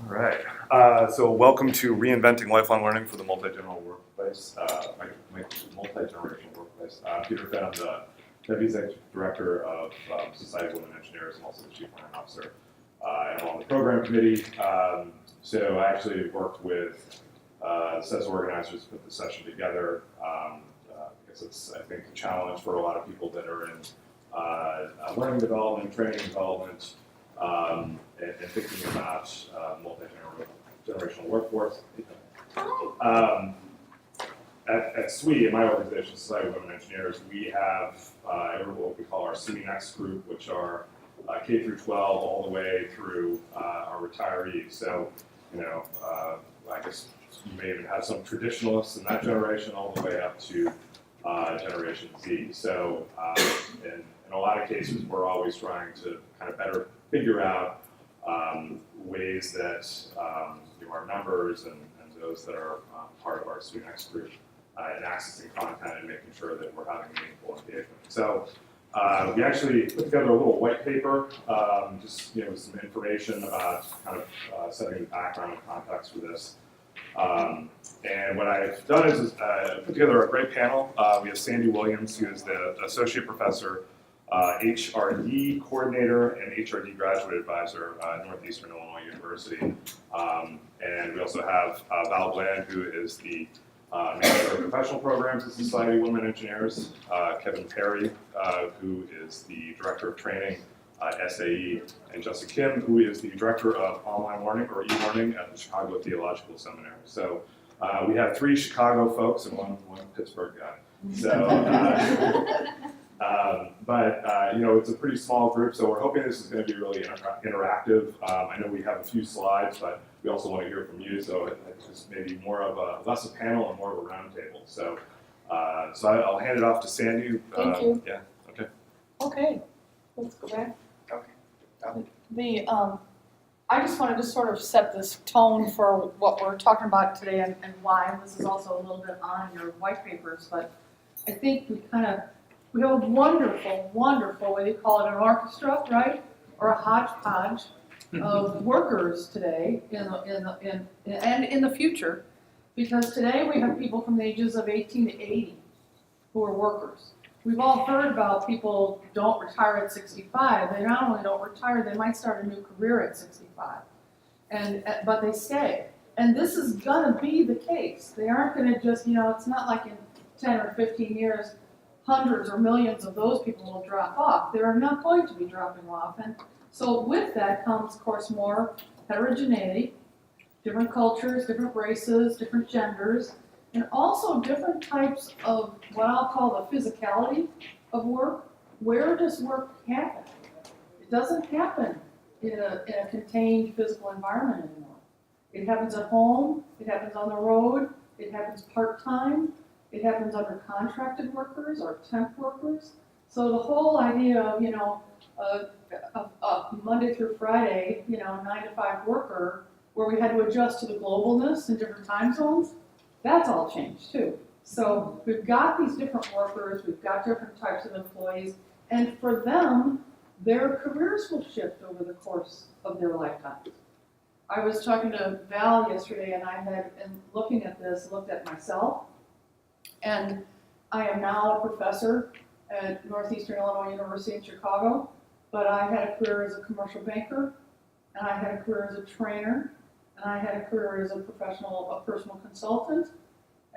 All right. So welcome to Reinventing Lifelong Learning for the Multigenerational Workplace. Multigenerational Workplace. Peter Fenn, I'm the Deputy Executive Director of Society of Women Engineers and also the Chief Learning Officer. I'm on the program committee. So I actually worked with ACCESSE organizers to put the session together because it's, I think, a challenge for a lot of people that are in learning development, training development, and thinking about multi-generational workforce. At SWE, in my organization, Society of Women Engineers, we have what we call our SWE Next group, which are K through 12 all the way through our retirees. So, I guess you may even have some traditionalists in that generation all the way up to Generation Z. So, in a lot of cases, we're always trying to kind of better figure out ways that our members and those that are part of our SWE Next group and accessing content and making sure that we're having meaningful engagement. So we actually put together a little white paper, just with some information about kind of setting the background and context for this. And what I've done is put together a great panel. We have Sandy Williams, who is the Associate Professor, HRD Coordinator, and HRD Graduate Advisor at Northeastern Illinois University. And we also have Val Bland, who is the Manager of Professional Programs at Society of Women Engineers, Kevin Perry, who is the Director of Training at SAE, and Jessica Kim, who is the Director of Online Learning or E-Learning at the Chicago Theological Seminary. So we have 3 Chicago folks and one Pittsburgh guy. So, but it's a pretty small group, so we're hoping this is going to be really interactive. I know we have a few slides, but we also want to hear from you, so it's just maybe more of less a panel and more of a roundtable. So, I'll hand it off to Sandy. Thank you. Yeah. Okay. Okay. Let's go back. Okay. I just wanted to sort of set this tone for what we're talking about today and why. This is also a little bit on your white papers, but I think we have a wonderful, whether you call it an orchestra, right, or a hodgepodge of workers today and in the future, because today we have people from the ages of 18 to 80 who are workers. We've all heard about people don't retire at 65. They not only don't retire, they might start a new career at 65, but they stay. And this is gonna be the case. They aren't gonna just, it's not like in 10 or 15 years, hundreds or millions of those people will drop off. They're not going to be dropping off. And so with that comes, of course, more heterogeneity, different cultures, different races, different genders, and also different types of what I'll call the physicality of work. Where does work happen? It doesn't happen in a contained physical environment anymore. It happens at home, it happens on the road, it happens part-time, it happens under contracted workers or temp workers. So the whole idea of Monday through Friday, 9 to 5 worker, where we had to adjust to the globalness in different time zones, that's all changed too. So we've got these different workers, we've got different types of employees, and for them, their careers will shift over the course of their lifetimes. I was talking to Val yesterday, and I had, in looking at this, looked at myself, and I am now a professor at Northeastern Illinois University in Chicago, but I had a career as a commercial banker, and I had a career as a trainer, and I had a career as a personal consultant,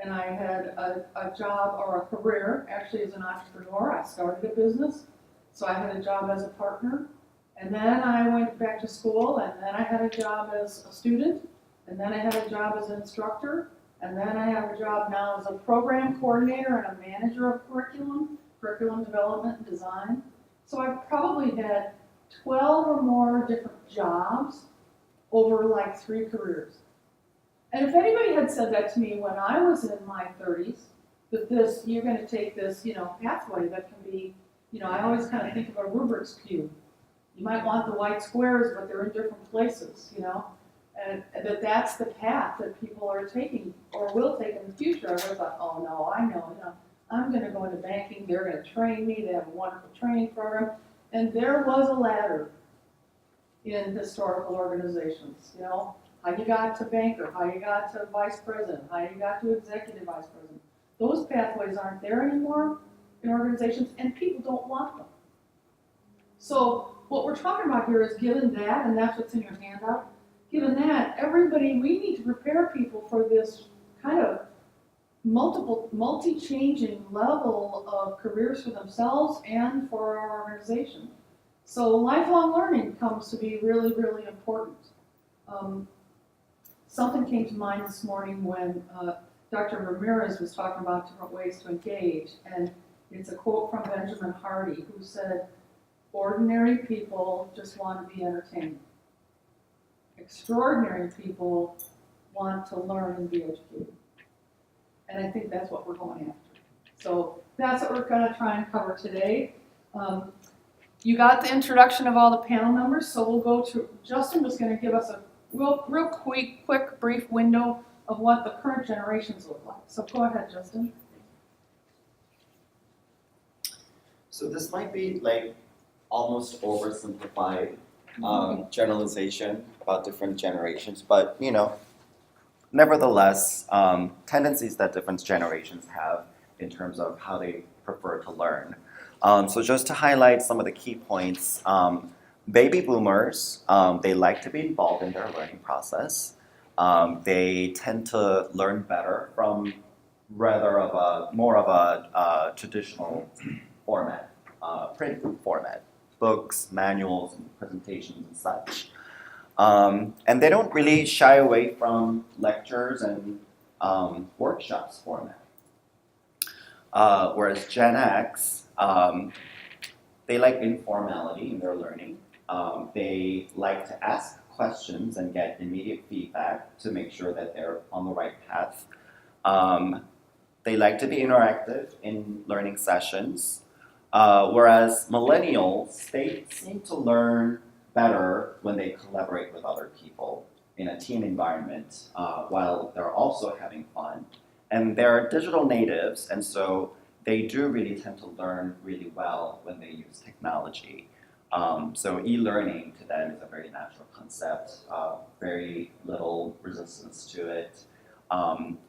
and I had a job or a career actually as an entrepreneur. I started a business, so I had a job as a partner, and then I went back to school, and then I had a job as a student, and then I had a job as an instructor, and then I have a job now as a program coordinator and a manager of curriculum development and design. So I've probably had 12 or more different jobs over like 3 careers. And if anybody had said that to me when I was in my 30s, that you're going to take this, pathway that can be, I always kind of think of a Rubik's Cube. You might want the white squares, but they're in different places, and that's the path that people are taking or will take in the future. I thought, oh no, I know, I'm going to go into banking, they're going to train me, they have a wonderful training program, and there was a ladder in historical organizations, how you got to banker, how you got to vice president, how you got to executive vice president. Those pathways aren't there anymore in organizations, and people don't want them. So what we're talking about here is given that, and that's what's in your handout, given that, everybody, we need to prepare people for this kind of multi-changing level of careers for themselves and for our organization. So lifelong learning comes to be really, really important. Something came to mind this morning when Dr. Ramirez was talking about different ways to engage, and it's a quote from Benjamin Hardy, who said, "Ordinary people just want to be entertained. Extraordinary people want to learn and be educated." And I think that's what we're going after. So that's what we're going to try and cover today. You got the introduction of all the panel members, so we'll go to, Justin was going to give us a real quick, brief window of what the current generations look like. So go ahead, Justin. So this might be like almost oversimplified generalization about different generations, but you know, nevertheless, tendencies that different generations have in terms of how they prefer to learn. So just to highlight some of the key points, baby boomers, they like to be involved in their learning process. They tend to learn better from more of a traditional format, print format, books, manuals, and presentations and such. And they don't really shy away from lectures and workshops format. Whereas Gen X, they like informality in their learning. They like to ask questions and get immediate feedback to make sure that they're on the right path. They like to be interactive in learning sessions. Whereas millennials, they seem to learn better when they collaborate with other people in a team environment while they're also having fun. And they're digital natives, and so they do really tend to learn really well when they use technology. So e-learning to them is a very natural concept, very little resistance to it.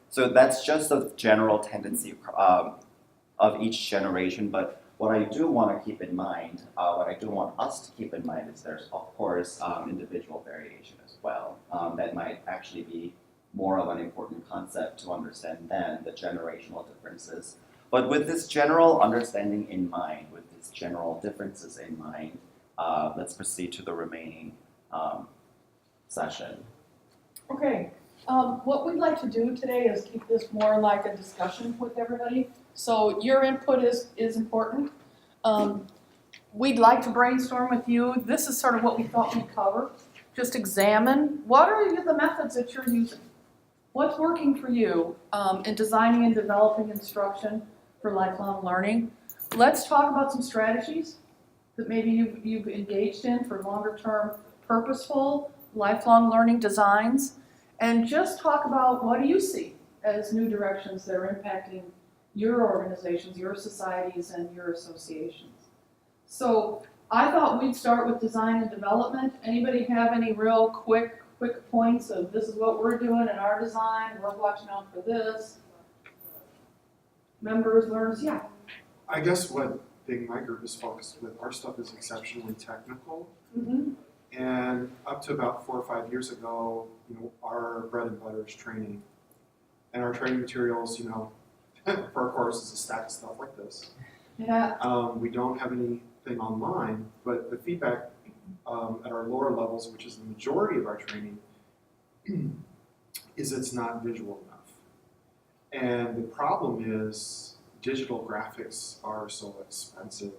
So that's just a general tendency of each generation, but what I do want to keep in mind, what I do want us to keep in mind is there's, of course, individual variation as well. That might actually be more of an important concept to understand than the generational differences. But with this general understanding in mind, with these general differences in mind, let's proceed to the remaining session. Okay, what we'd like to do today is keep this more like a discussion with everybody. So your input is important. We'd like to brainstorm with you. This is sort of what we thought we'd cover. Just examine, what are the methods that you're using? What's working for you in designing and developing instruction for lifelong learning? Let's talk about some strategies that maybe you've engaged in for longer term, purposeful, lifelong learning designs. And just talk about, what do you see as new directions that are impacting your organizations, your societies, and your associations? So I thought we'd start with design and development. Anybody have any real quick points of, this is what we're doing in our design, we're watching out for this? Members, learners, yeah. I guess what my group is focused with, our stuff is exceptionally technical. Mm-hmm. And up to about 4 or 5 years ago, our bread and butter is training. And our training materials, for our course is a stack of stuff like this. Yeah. We don't have anything online, but the feedback at our lower levels, which is the majority of our training, is it's not visual enough. And the problem is digital graphics are so expensive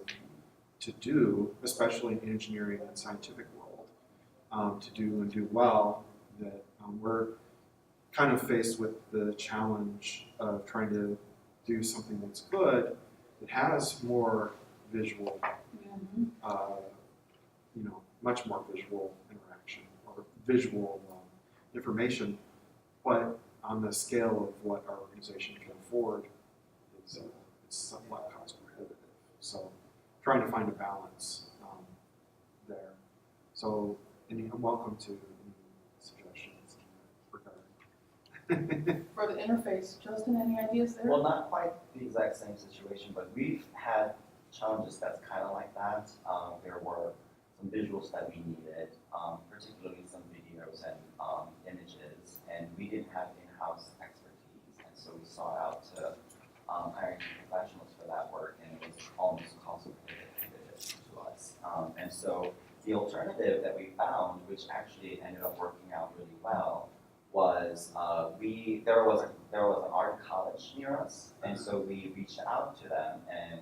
to do, especially in engineering and scientific world, to do well, that we're kind of faced with the challenge of trying to do something that's good, that has more visual, much more visual interaction or visual information, but on the scale of what our organization can afford, it's somewhat cost prohibitive. So trying to find a balance there. So I'm welcome to any suggestions. For the interface, Justin, any ideas there? Well, not quite the exact same situation, but we've had challenges that's kind of like that. There were some visuals that we needed, particularly some videos and images, and we didn't have in-house expertise, and so we sought out to hiring professionals for that work, and it was almost cost prohibitive to us. And so the alternative that we found, which actually ended up working out really well, was there was an art college near us, and so we reached out to them, and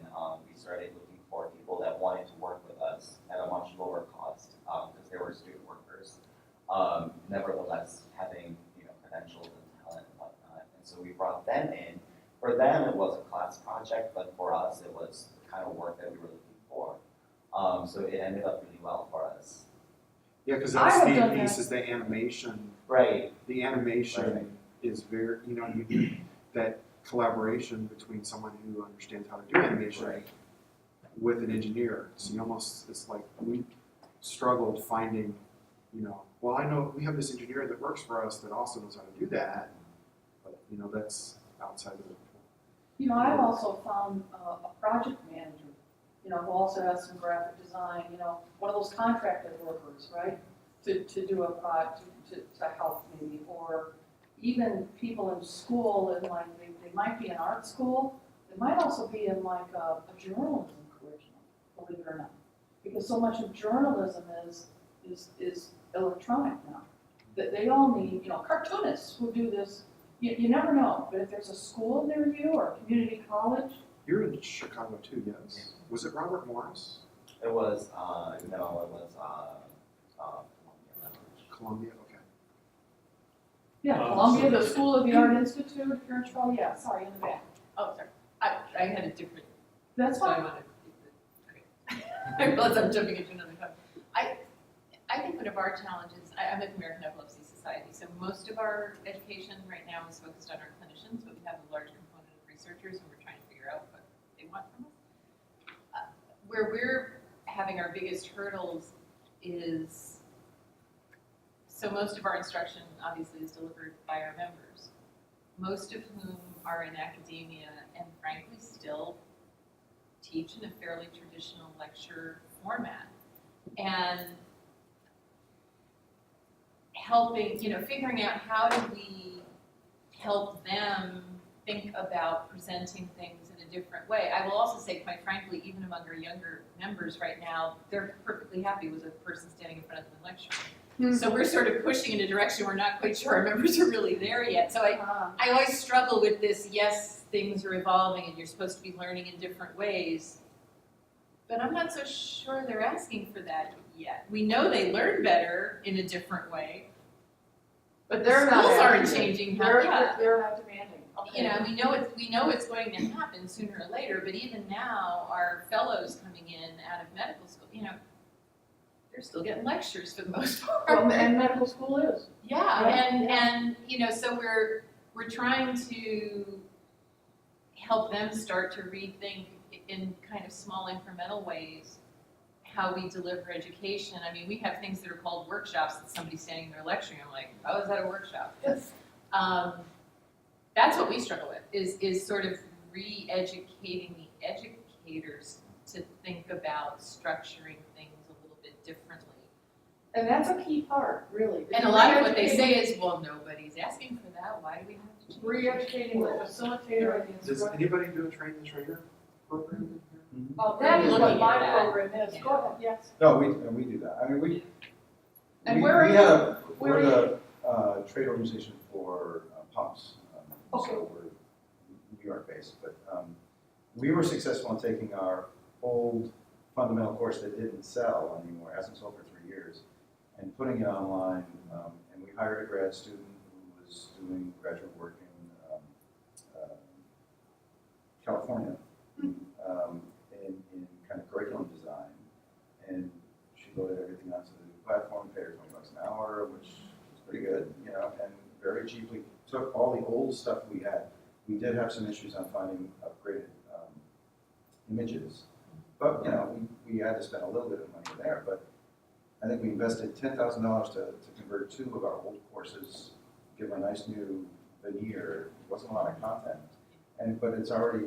we started looking for people that wanted to work with us at a much lower cost because they were student workers, nevertheless having credentials and talent and whatnot. And so we brought them in. For them, it was a class project, but for us, it was the kind of work that we were looking for. So it ended up really well for us. Yeah, because I that's have the done piece that. is the animation. Right. The animation Right. is very, you need that collaboration between someone who understands how to do animation Right. with an engineer. So it's like we struggled finding, well, I know we have this engineer that works for us that also knows how to do that, but that's outside of the. I've also found a project manager, who also has some graphic design, one of those contracted workers, right? To do a project, to help maybe, or even people in school, and like they might be in art school, they might also be in like a journalism curriculum, believe it or not. Because so much of journalism is electronic now. That they all need, cartoonists who do this. You never know, but if there's a school near you or a community college. You're in Chicago too, yes? Was it Robert Morris? It was no, it was Columbia, okay. Yeah, Columbia, the School of the Art Institute, if you're in Chicago, yeah, sorry, in the back. Oh, sorry. I had a different. That's So I fine. wanted to keep it. Okay. I realize I'm jumping into another topic. I think one of our challenges, I'm at the American Epilepsy Society, so most of our education right now is focused on our clinicians, but we have a large component of researchers, and we're trying to figure out what they want from us. Where we're having our biggest hurdles is, so most of our instruction obviously is delivered by our members, most of whom are in academia and frankly still teach in a fairly traditional lecture format. And helping, figuring out how do we help them think about presenting things in a different way. I will also say, quite frankly, even among our younger members right now, they're perfectly happy with a person standing in front of them and lecturing. So we're sort of pushing in a direction we're not quite sure our members are really there yet. So I always struggle with this, yes, things are evolving and you're supposed to be learning in different ways, but I'm not so sure they're asking for that yet. We know they learn better in a different way, but they're not schools aren't asking. changing how, They're not demanding. Okay. we know it's going to happen sooner or later, but even now, our fellows coming in out of medical school, they're still getting lectures for the most part. Well, and medical school is. Yeah, Yeah, and so we're trying to help them start to rethink in kind of small incremental ways how we deliver education. I mean, we have things that are called workshops that somebody's standing there lecturing. I'm like, how is that a workshop? Yes. That's what we struggle with, is sort of re-educating the educators to think about structuring things a little bit differently. And that's a key part, really. And a lot of what they say is, well, nobody's asking for that. Why do we have to change? Re-educating the facilitator and the Does instructor. anybody do a train the trainer program in here? Oh, that is what Looking my at that. program is. Go ahead, yes. No, we do that. I mean, we And where are we you? have Where we're are the trade organization for pumps. Okay. So we're New York based, but we were successful in taking our old fundamental course that didn't sell anymore, hasn't sold for 3 years, and putting it online. And we hired a grad student who was doing graduate work in California. In kind of curriculum design, and she loaded everything onto the new platform, paid her $20 an hour, which was pretty good, and very cheaply took all the old stuff we had. We did have some issues on finding upgraded images, but we had to spend a little bit of money there. But I think we invested $10,000 to convert 2 of our old courses, give them a nice new veneer, it wasn't a lot of content, but it's already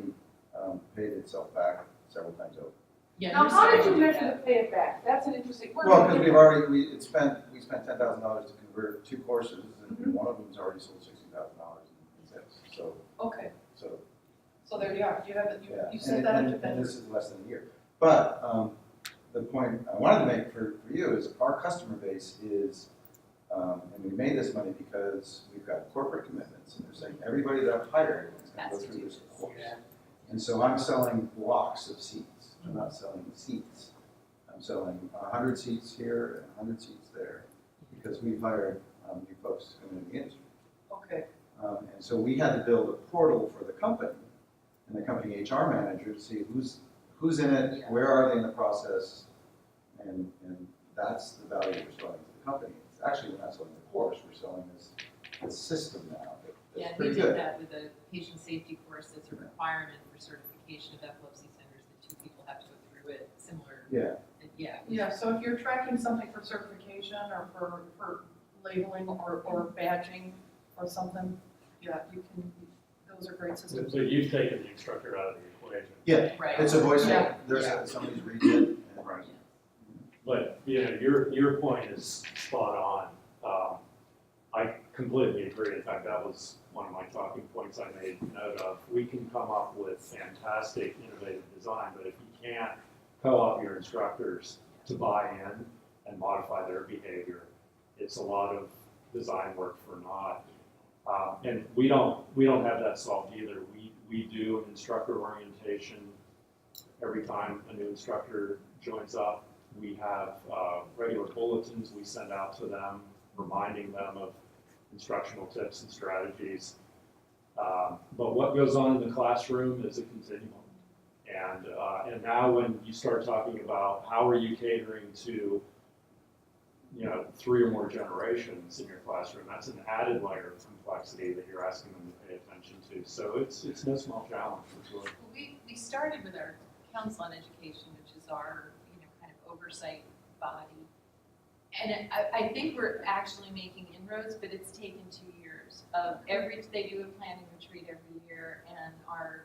paid itself back several times over. Yeah, Now, you're how did starting you to do measure that. the pay it back? That's an interesting. Well, because we spent $10,000 to convert 2 courses, and one of them's already sold $60,000 in sales. Okay, So so there you are. You have it. yeah, You set that up to and benefit. this is less than a year. But the point I wanted to make for you is our customer base is, and we made this money because we've got corporate commitments, and they're saying everybody that I've hired is going to go through this course. And so I'm selling blocks of seats. I'm not selling seats. I'm selling 100 seats here and 100 seats there because we've hired new folks coming in the industry. Okay. And so we had to build a portal for the company and the company HR manager to see who's in it, where are they in the process, and that's the value we're selling to the company. It's actually, we're not selling the course, we're selling this system now that's Yeah, we pretty did good. that with a patient safety course that's a requirement for certification of epilepsy centers, that 2 people have to go through it, similar. Yeah. Yeah. Yeah, so if you're tracking something for certification or for labeling or badging or something, yeah, you can, those are great systems. So you've taken the instructor out of the equation. Yeah, Right. it's a voice. Yeah. There's somebody's reading it. and- But, your point is spot on. I completely agree. In fact, that was one of my talking points I made note of. We can come up with fantastic, innovative design, but if you can't co-op your instructors to buy in and modify their behavior, it's a lot of design work for naught. And we don't have that solved either. We do an instructor orientation every time a new instructor joins up. We have regular bulletins we send out to them, reminding them of instructional tips and strategies. But what goes on in the classroom is a continuum. And now when you start talking about how are you catering to 3 or more generations in your classroom, that's an added layer of complexity that you're asking them to pay attention to. So it's no small challenge for sure. Well, we started with our Council on Education, which is our, kind of oversight body. And I think we're actually making inroads, but it's taken 2 years of they do a planning retreat every year, and our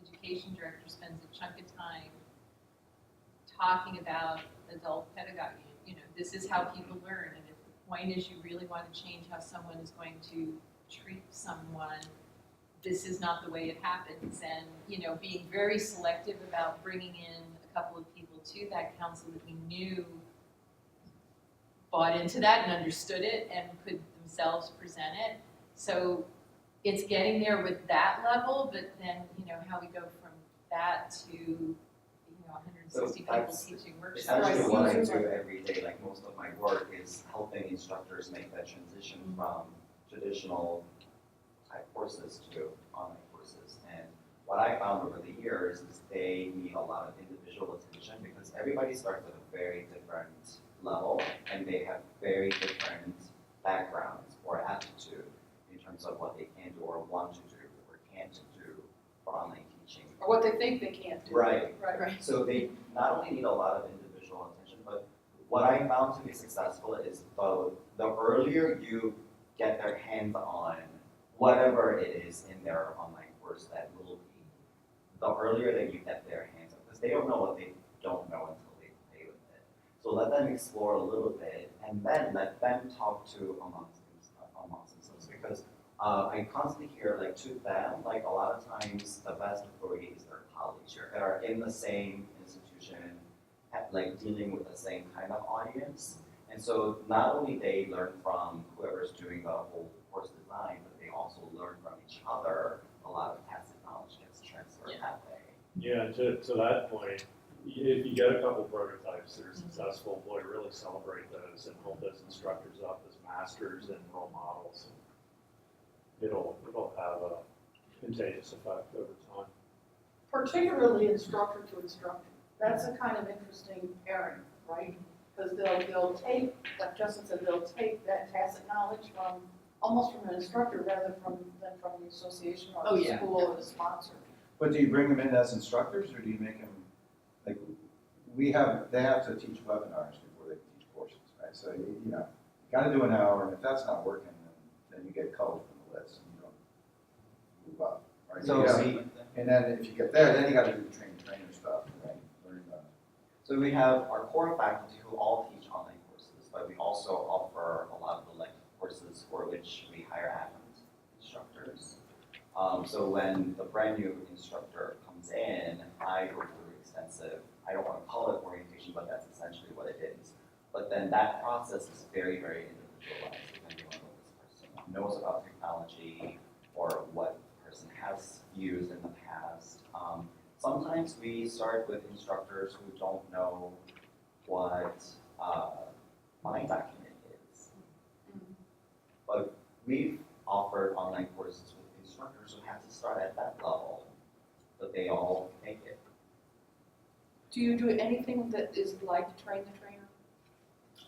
education director spends a chunk of time talking about adult pedagogy. This is how people learn, and if the point is you really want to change how someone is going to treat someone, this is not the way it happens. And, being very selective about bringing in a couple of people to that council that we knew bought into that and understood it and could themselves present it. So it's getting there with that level, but then, how we go from that to, 160 people teaching It's workshops. actually what I Users do are- every day. Like most of my work is helping instructors make that transition from traditional type courses to online courses. And what I found over the years is they need a lot of individual attention because everybody starts at a very different level and they have very different backgrounds or aptitude in terms of what they can do or want to do or can't do for online teaching. Or what they think they can't do. Right. Right. So they not only need a lot of individual attention, but what I found to be successful is the earlier you get their hands on whatever it is in their online course that will be, the earlier that you get their hands on, because they don't know what they don't know until they play with it. So let them explore a little bit, and then let them talk to amongst themselves, because I constantly hear, to them, a lot of times the best authority is their colleagues that are in the same institution, dealing with the same kind of audience. And so not only they learn from whoever's doing the whole course design, but they also learn from each other. A lot of tacit knowledge gets transferred that way. Yeah, to that point, if you get a couple prototypes that are successful, boy, really celebrate those and hold those instructors up as masters and role models. It'll have a contagious effect over time. Particularly instructor to instructor. That's a kind of interesting pairing, right? Because they'll take, like Justin said, they'll take that tacit knowledge almost from an instructor rather than from the association or Oh, the yeah. school or the sponsor. But do you bring them in as instructors, or do you make them, they have to teach webinars before they teach courses, right? So, you got to do an hour, and if that's not working, then you get culled from the list, and you don't right? So Yeah. we, And then if you get there, then you gotta do the trainer stuff, right? Learn about it. So we have our core faculty who all teach online courses, but we also offer a lot of elective courses for which we hire add-ons instructors. So when the brand new instructor comes in, I go through extensive, I don't want to call it orientation, but that's essentially what it is. But then that process is very, very individualized, depending on what this person knows about technology or what the person has used in the past. Sometimes we start with instructors who don't know what Mind document is. But we've offered online courses with instructors who have to start at that level, but they all make it. Do you do anything that is like train the trainer?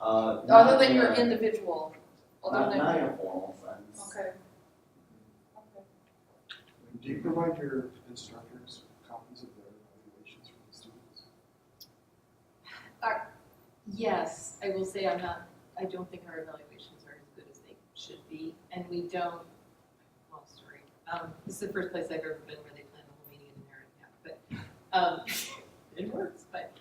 Not Other than your in a- individual? Not in a formal sense. Okay. Do you provide your instructors copies of their evaluations for the students? Yes, I will say I don't think our evaluations are as good as they should be, and we don't, well, sorry. This is the first place I've ever been where they plan the whole meeting in an hour and a half, but it works, but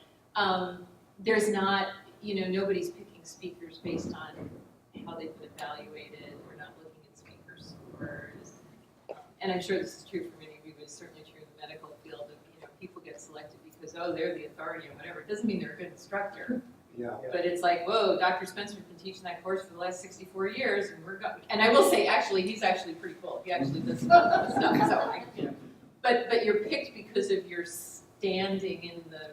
there's not, nobody's picking speakers based on how they've been evaluated. We're not looking at speaker scores. And I'm sure this is true for many of you, but it's certainly true in the medical field of, people get selected because, they're the authority or whatever. It doesn't mean they're a good instructor. Yeah. But it's like, whoa, Dr. Spencer's been teaching that course for the last 64 years, and and I will say, actually, he's actually pretty cool. He actually does some other stuff, so But you're picked because of your standing in the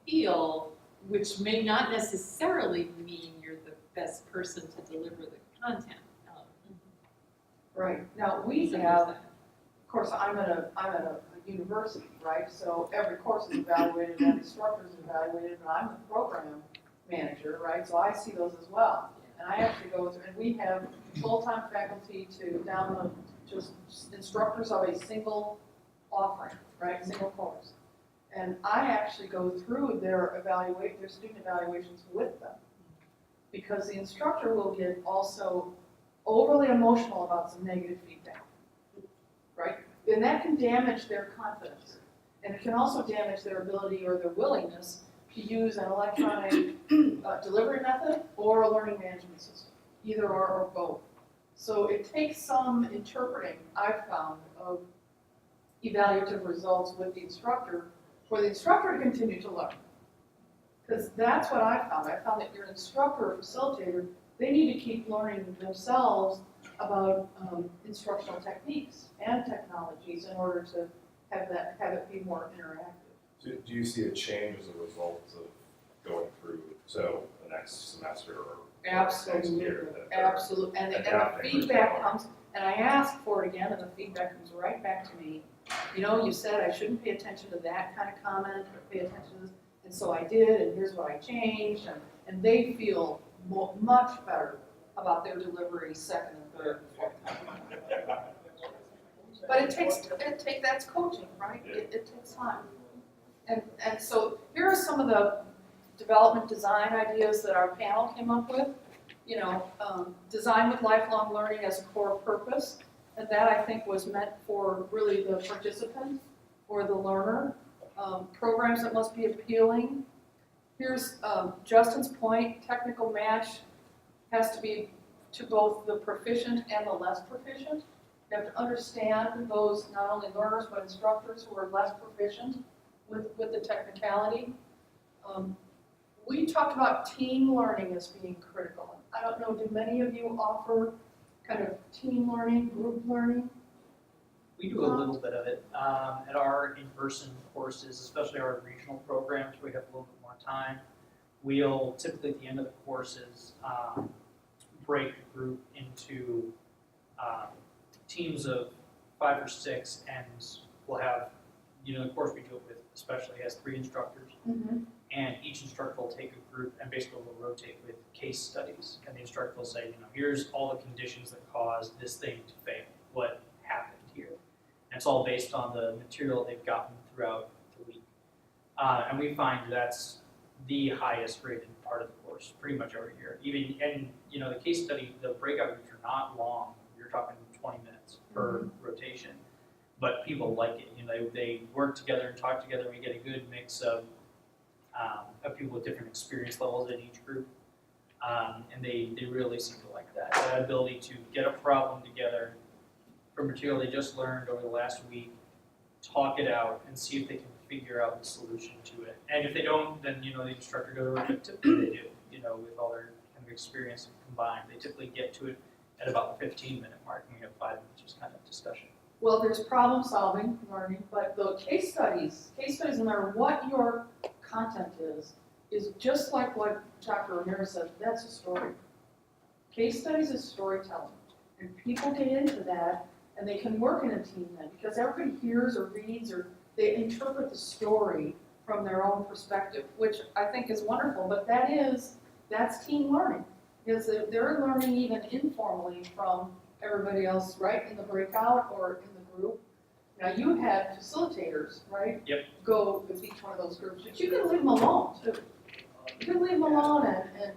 field, which may not necessarily mean you're the best person to deliver the content. Right, now we have, of course, I'm at a university, right? So every course is evaluated, and instructor is evaluated, and I'm the program manager, right? So I see those as well. And I actually go through, and we have full-time faculty to download just instructors of a single offering, right? Single course. And I actually go through their student evaluations with them. Because the instructor will get also overly emotional about some negative feedback, right? And that can damage their confidence. And it can also damage their ability or their willingness to use an electronic delivery method or a learning management system, either or both. So it takes some interpreting, I've found, of evaluative results with the instructor for the instructor to continue to learn. Because that's what I found. I found that your instructor or facilitator, they need to keep learning themselves about instructional techniques and technologies in order to have it be more interactive. Do you see a change as a result of going through, so the next semester or next year? Absolutely, and the feedback comes, and I ask for it again, and the feedback comes right back to me. You said I shouldn't pay attention to that kind of comment, or pay attention to this, and so I did, and here's what I changed, and they feel much better about their delivery second and third and fourth time. But that's coaching, right? It takes time. And so here are some of the development design ideas that our panel came up with. Design with lifelong learning as a core purpose. And that, I think, was meant for really the participant or the learner. Programs that must be appealing. Here's Justin's point, technical match has to be to both the proficient and the less proficient. You have to understand those, not only learners, but instructors who are less proficient with the technicality. We talked about team learning as being critical. I don't know, do many of you offer kind of team learning, group learning? We do a little bit of it at our in-person courses, especially our regional programs where we have a little bit more time. We'll typically at the end of the courses break the group into teams of 5 or 6, and we'll have, the course we do it with especially has 3 instructors, and each instructor will take a group and basically will rotate with case studies, and the instructor will say, here's all the conditions that caused this thing to fail, what happened here. And it's all based on the material they've gotten throughout the week. And we find that's the highest rated part of the course pretty much every year. The case study, the breakout groups are not long. You're talking 20 minutes per rotation. but people like it. You know, they work together and talk together. We get a good mix of people with different experience levels in each group, and they really seem to like that. That ability to get a problem together for material they just learned over the last week, talk it out, and see if they can figure out the solution to it. And if they don't, then the instructor goes over it. Typically they do. With all their kind of experience combined, they typically get to it at about the 15-minute mark, and we have 5 minutes just kind of discussion. Well, there's problem solving, learning, but the case studies, no matter what your content is just like what Dr. Ramirez said, that's a story. Case studies is storytelling, and people get into that, and they can work in a team then, because everybody hears or reads or they interpret the story from their own perspective, which I think is wonderful, but that's team learning, because they're learning even informally from everybody else, right, in the breakout or in the group. Now, you had facilitators, right? Yep. Go with each one of those groups, but you can leave them alone too. You can leave them alone and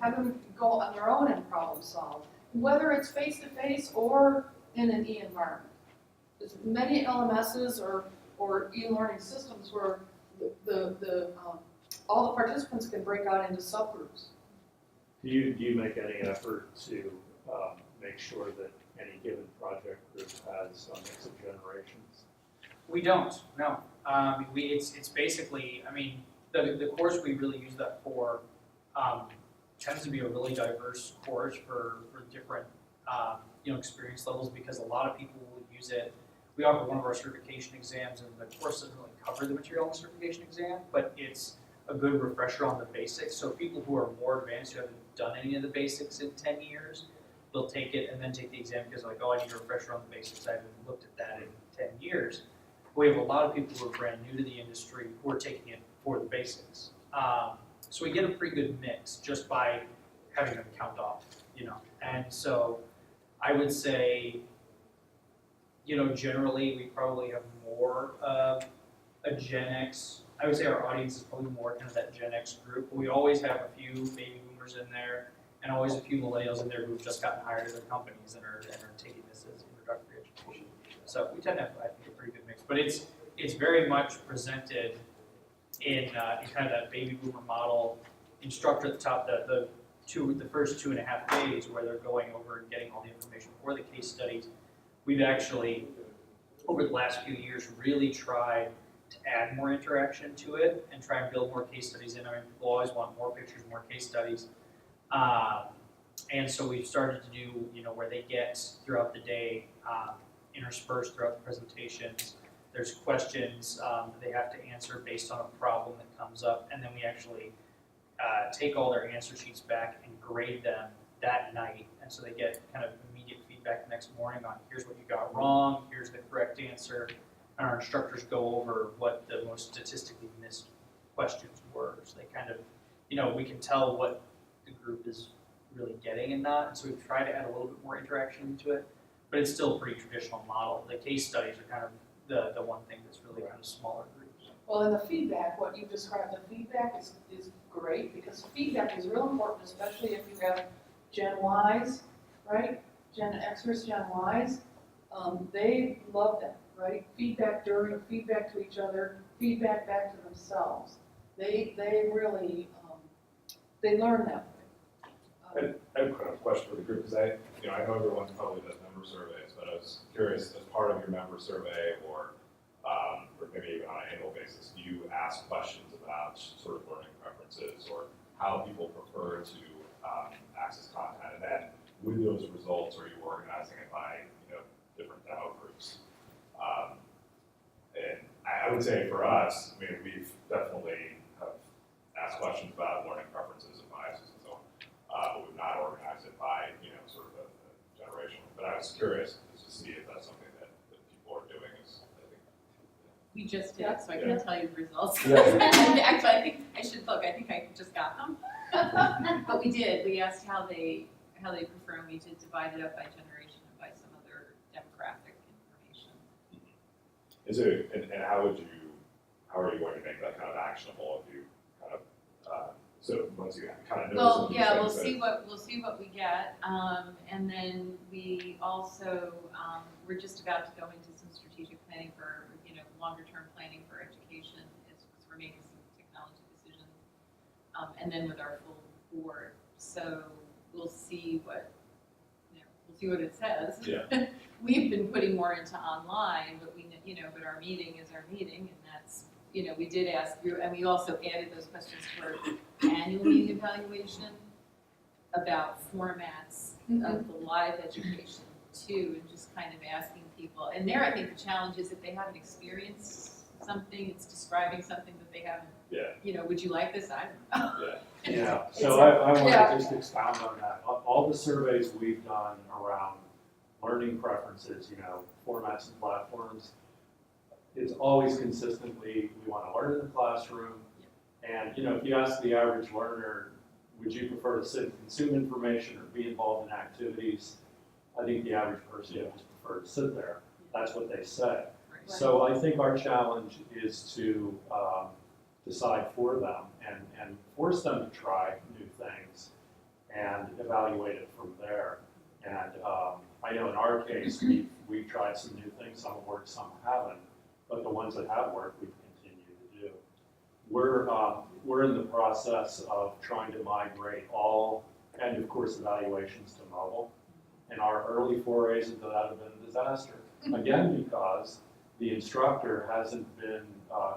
have them go on their own and problem solve, whether it's face-to-face or in an e-environment. There's many LMSs or e-learning systems where all the participants can break out into subgroups. Do you make any effort to make sure that any given project group has a mix of generations? We don't, no. It's basically, the course we really use that for tends to be a really diverse course for different experience levels, because a lot of people will use it. We offer one of our certification exams, and the course doesn't really cover the material in the certification exam, but it's a good refresher on the basics. So people who are more advanced, who haven't done any of the basics in 10 years, they'll take it and then take the exam because like, oh, I need a refresher on the basics. I haven't looked at that in 10 years. We have a lot of people who are brand new to the industry who are taking it for the basics. So we get a pretty good mix just by having them count off, And so I would say, generally we probably have more of a Gen X. I would say our audience is probably more kind of that Gen X group. We always have a few baby boomers in there, and always a few millennials in there who've just gotten hired at their companies and are taking this as introductory education. So we tend to have, I think, a pretty good mix. But it's very much presented in kind of that baby boomer model. Instructor at the top, the first 2.5 days where they're going over and getting all the information for the case studies. We've actually, over the last few years, really tried to add more interaction to it and try and build more case studies in. People always want more pictures, more case studies. And so we've started to do, where they get throughout the day, interspersed throughout the presentations. There's questions that they have to answer based on a problem that comes up, and then we actually take all their answer sheets back and grade them that night. And so they get kind of immediate feedback the next morning on here's what you got wrong, here's the correct answer. And our instructors go over what the most statistically missed questions were. So they kind of, we can tell what the group is really getting and not. And so we've tried to add a little bit more interaction into it, but it's still a pretty traditional model. The case studies are kind of the one thing that's really kind of smaller groups. Well, and the feedback, what you described, the feedback is great, because feedback is real important, especially if you have Gen Ys, right? Gen Xers, Gen Ys, they love that, right? Feedback during, feedback to each other, feedback back to themselves. They really, they learn that way. I have a question for the group, because I know everyone probably does member surveys, but I was curious, as part of your member survey or maybe even on an annual basis, do you ask questions about sort of learning preferences or how people prefer to access content? And then with those results, are you organizing it by different demo groups? And I would say for us, we've definitely have asked questions about learning preferences and biases and so on, but we've not organized it by sort of a generation. But I was curious to see if that's something that people are doing. We just did, so I can't tell you the results. Yeah. Actually, I think I should look. I think I just got them. But we did. We asked how they prefer, and we did divide it up by generation and by some other demographic information. Is it, and how are you going to make that kind of actionable if you kind of, so once you kind of know Well, some of these yeah, things we'll see what we get, and then we also we're just about to go into some some strategic planning for, longer term planning for education as we're making some technology decisions. And then with our full board. So we'll see what, we'll see what it says. Yeah. We've been putting more into online, but but our meeting is our meeting, and that's, we did ask you, and we also added those questions to our annual meeting evaluation about formats of the live education too, and just kind of asking people. And there, I think the challenge is if they haven't experienced something, it's describing something that they haven't. Yeah. Would you like this? I don't know. Yeah, so I want to just expound on that. All the surveys we've done around learning preferences, formats and platforms, it's always consistently, we want to learn in the classroom. And, if you ask the average learner, would you prefer to sit and consume information or be involved in activities? I think the average person would just prefer to sit there. That's what they say. Right. So I think our challenge is to decide for them and force them to try new things and evaluate it from there. And I know in our case, we've tried some new things, some have worked, some haven't, but the ones that have worked, we've continued to do. We're in the process of trying to migrate all end of course evaluations to mobile. And our early forays into that have been a disaster. Again, because the instructor hasn't been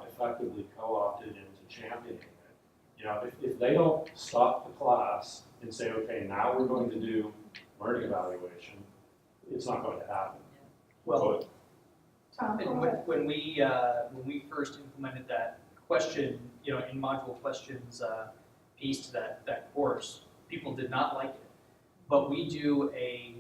effectively co-opted into championing it. If they don't stop the class and say, okay, now we're going to do learning evaluation, it's not going to happen. Well, Tom, and go ahead. when we first implemented that question, in module questions piece to that course, people did not like it. But we do a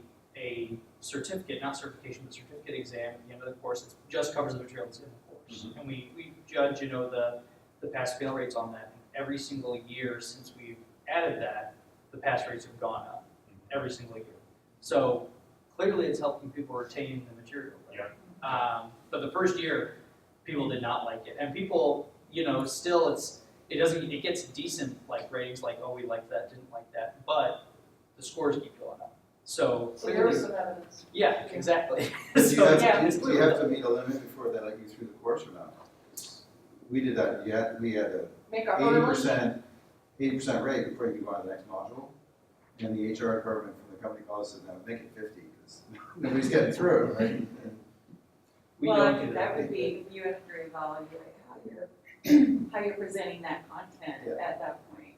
certificate, not certification, but certificate exam at the end of the course. It just covers the materials in the course. And we judge, the pass-fail rates on that. And every single year since we've added that, the pass rates have gone up every single year. So clearly it's helping people retain the material. Yeah. But the first year, people did not like it. And people, still it gets decent ratings like, oh, we liked that, didn't like that. But the scores keep going up. So So there clearly, is some evidence. yeah, exactly. Do So, you have to meet a limit before they let you through the course or not? We did that. We had a Make our 80% rate before you could go on to the next module. And the HR department from the company called us and said, no, make it 50 because nobody's getting through, right? And we Well, don't I do think that. that would be, you have to evaluate how you're presenting that content Yeah. at that point.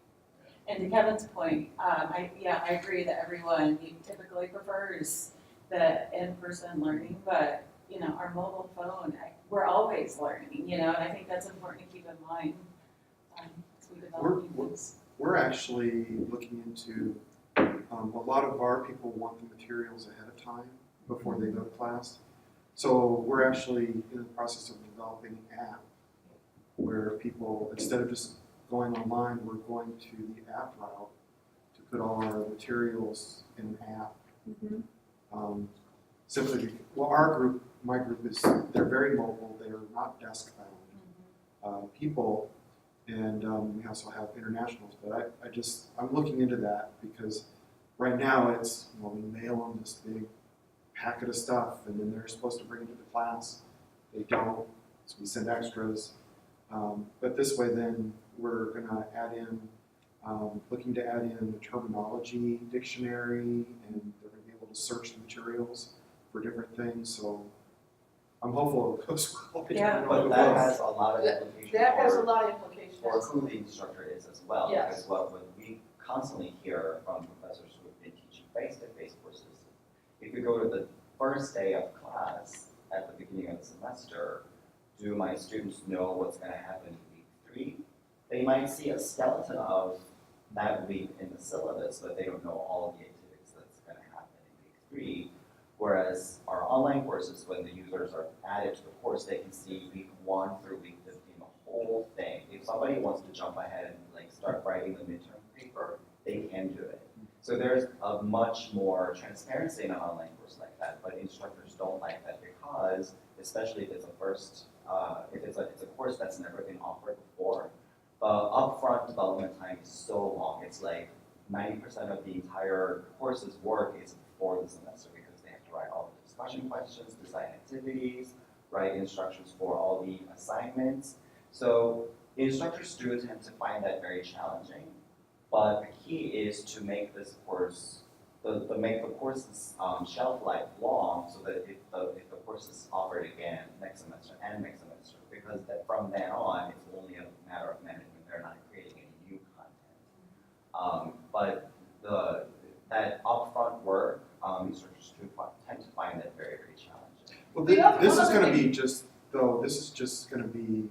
And to Kevin's point, I agree that everyone typically prefers the in-person learning, but, our mobile phone, we're always learning, and I think that's important to keep in mind as we develop new things. We're actually looking into, a lot of our people want the materials ahead of time before they go to class. So we're actually in the process of developing an app where people, instead of just going online, we're going to the app route to put all our materials in an app. Simply, my group is, they're very mobile, they're not desk-bound people, and we also have internationals, but I'm looking into that because right now it's, we mail them this big packet of stuff and then they're supposed to bring it to the class. They don't, so we send extras. But this way then we're gonna add in, looking to add in the terminology dictionary, and they're gonna be able to search the materials for different things, so I'm hopeful it goes well. Yeah. But that has a lot of implications That has a for lot of implications. who the instructor is as well. Yes. Because what we constantly hear from professors who have been teaching face-to-face courses, if you go to the first day of class at the beginning of the semester, do my students know what's going to happen in week 3? They might see a skeleton of that week in the syllabus, but they don't know all the activities that's going to happen in week 3. Whereas our online courses, when the users are added to the course, they can see week 1 through week 15, the whole thing. If somebody wants to jump ahead and start writing the midterm paper, they can do it. So there's a much more transparency in an online course like that, but instructors don't like that because, especially if it's it's a course that's never been offered before, the upfront development time is so long. It's like 90% of the entire course's work is before the semester because they have to write all the discussion questions, design activities, write instructions for all the assignments. So instructors do tend to find that very challenging, but the key is to make this course, to make the course's shelf life long, so that if the course is offered again next semester and next semester, because that from then on, it's only a matter of management. They're not creating any new content. But that upfront work, instructors do tend to find that very, very challenging. Well, The other- this is one other gonna be thing- this is just gonna be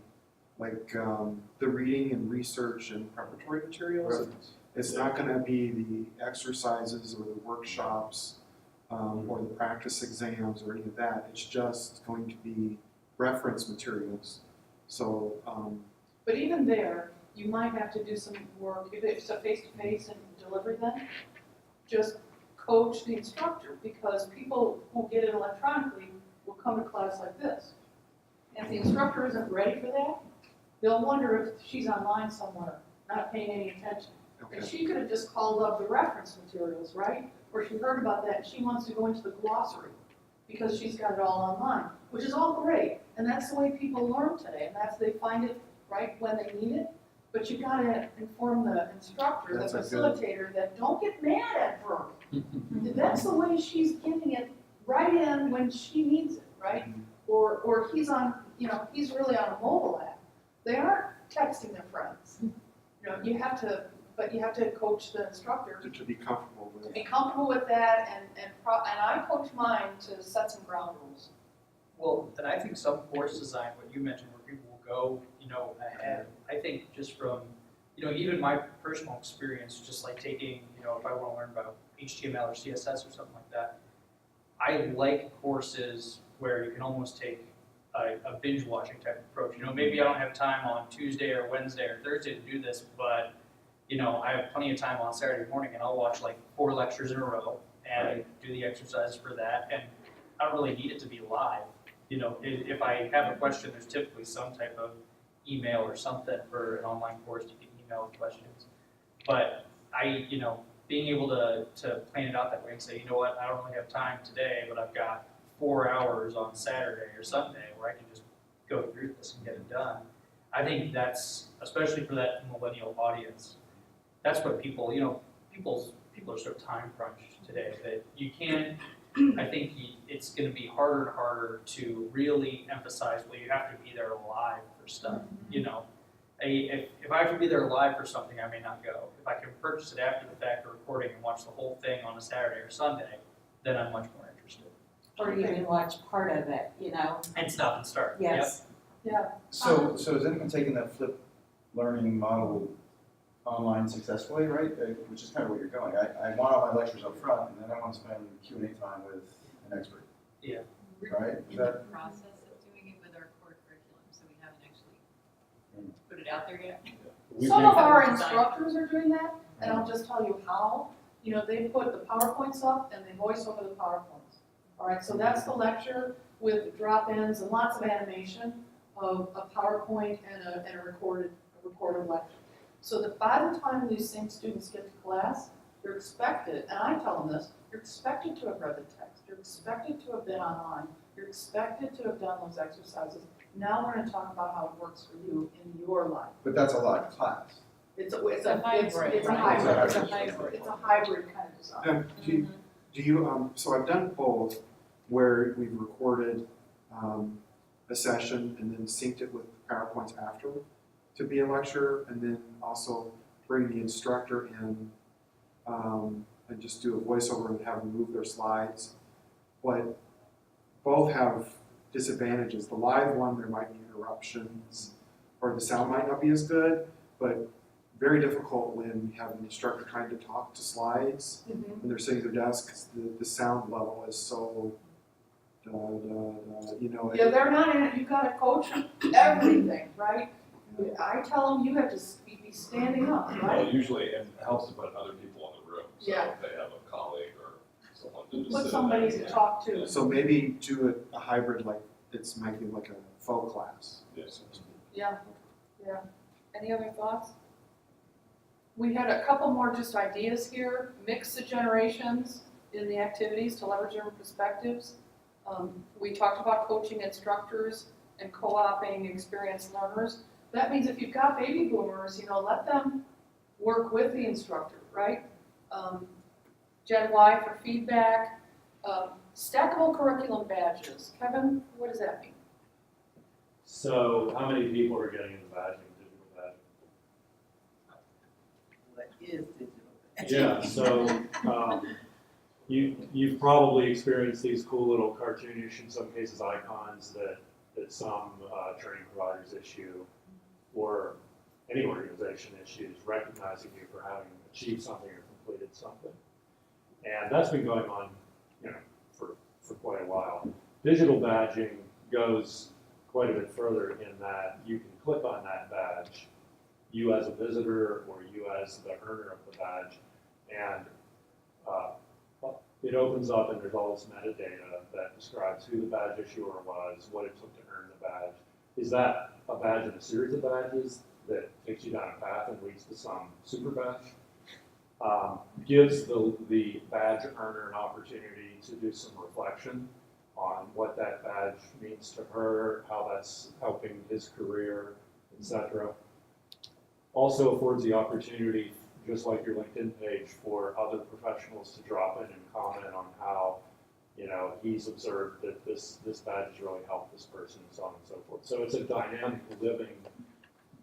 like, the reading and research and preparatory materials. It's not gonna be the exercises or the workshops, or the practice exams or any of that. It's just going to be reference materials. So, But even there, you might have to do some work, if it's a face-to-face and delivery then, just coach the instructor, because people who get it electronically will come to class like this. And if the instructor isn't ready for that, they'll wonder if she's online somewhere, not paying any attention. And okay, she could have just called up the reference materials, right? Or she heard about that and she wants to go into the glossary because she's got it all online, which is all great. And that's the way people learn today, and they find it right when they need it. But you gotta inform the instructor, the That's a good- facilitator, that don't get mad at her. That's the way she's getting it right in when she needs it, right? Mhm. Or he's on, he's really on a mobile app. They aren't texting their friends. You have to coach the instructor to be comfortable with to it. be comfortable with that, and I coach mine to set some ground rules. Well, then I think some course design, what you mentioned, where people will go, ahead, I think just from, even my personal experience, just like taking, if I want to learn about HTML or CSS or something like that, I like courses where you can almost take a binge watching type of approach. Maybe I don't have time on Tuesday or Wednesday or Thursday to do this, but I have plenty of time on Saturday morning, and I'll watch like 4 lectures in a row and do the exercises for that. And I don't really need it to be live. If I have a question, there's typically some type of email or something for an online course. You can email questions. But being able to plan it out that way and say, you know what, I don't really have time today, but I've got 4 hours on Saturday or Sunday where I can just go through this and get it done. I think that's, especially for that millennial audience, that's what people are sort of time crunched today, that you can't, I think it's going to be harder and harder to really emphasize, well, you have to be there live for stuff, If I have to be there live for something, I may not go. If I can purchase it after the fact, or recording, and watch the whole thing on a Saturday or Sunday, then I'm much more interested. Or even watch part of it, And stop and start. yes. So has anyone taken that flipped learning model online successfully, right? Which is kind of where you're going. I want all my lectures up front, and then I want to spend Q&A time with an expert. Yeah. Right? In the process of doing it with our core curriculum, so we haven't actually put it out there yet. Some of our instructors are doing that, and I'll just tell you how. They put the PowerPoints up and they voice over the PowerPoints. All right, so that's the lecture with drop-ins and lots of animation of a PowerPoint and a recorded lecture. So that by the time these same students get to class, you're expected, and I tell them this, you're expected to have read the text, you're expected to have been online, you're expected to have done those exercises. Now we're going to talk about how it works for you in your life. But that's a live class. It's a hybrid, it's a right? hybrid, It's a hybrid. it's a hybrid kind of design. Now, do you, so I've done both, where we've recorded a session and then synced it with PowerPoints after to be a lecture, and then also bring the instructor in and just do a voiceover and have them move their slides. But both have disadvantages. The live one, there might be interruptions, or the sound might not be as good, but very difficult when you have an instructor trying to talk to slides when they're sitting at their desk, because the sound level is so, Yeah, they're not in it, you've got to coach everything, right? I tell them you have to be standing up, Well, right? usually it helps to put other people in the room, so Yeah. if they have a colleague or someone to just Put sit somebody there. to talk to. So maybe do a hybrid, like it's might be like a faux class. Yes. So to speak. Yeah. Any other thoughts? We had a couple more just ideas here. Mix the generations in the activities to leverage different perspectives. We talked about coaching instructors and co-oping experienced learners. That means if you've got baby boomers, let them work with the instructor, right? Gen Y for feedback, stackable curriculum badges. Kevin, what does that mean? So how many people are getting into badging, digital badging? What is digital? Yeah, so you've probably experienced these cool little cartoonish, in some cases icons that some training providers issue, or any organization issues, recognizing you for having achieved something or completed something. And that's been going on, for quite a while. Digital badging goes quite a bit further in that you can click on that badge, you as a visitor or you as the earner of the badge, and it opens up and there's all this metadata that describes who the badge issuer was, what it took to earn the badge. Is that a badge in a series of badges that takes you down a path and leads to some super badge? Gives the badge earner an opportunity to do some reflection on what that badge means to her, how that's helping his career, etc. Also affords the opportunity, just like your LinkedIn page, for other professionals to drop in and comment on how, he's observed that this badge has really helped this person, and so on and so forth. So it's a dynamic, living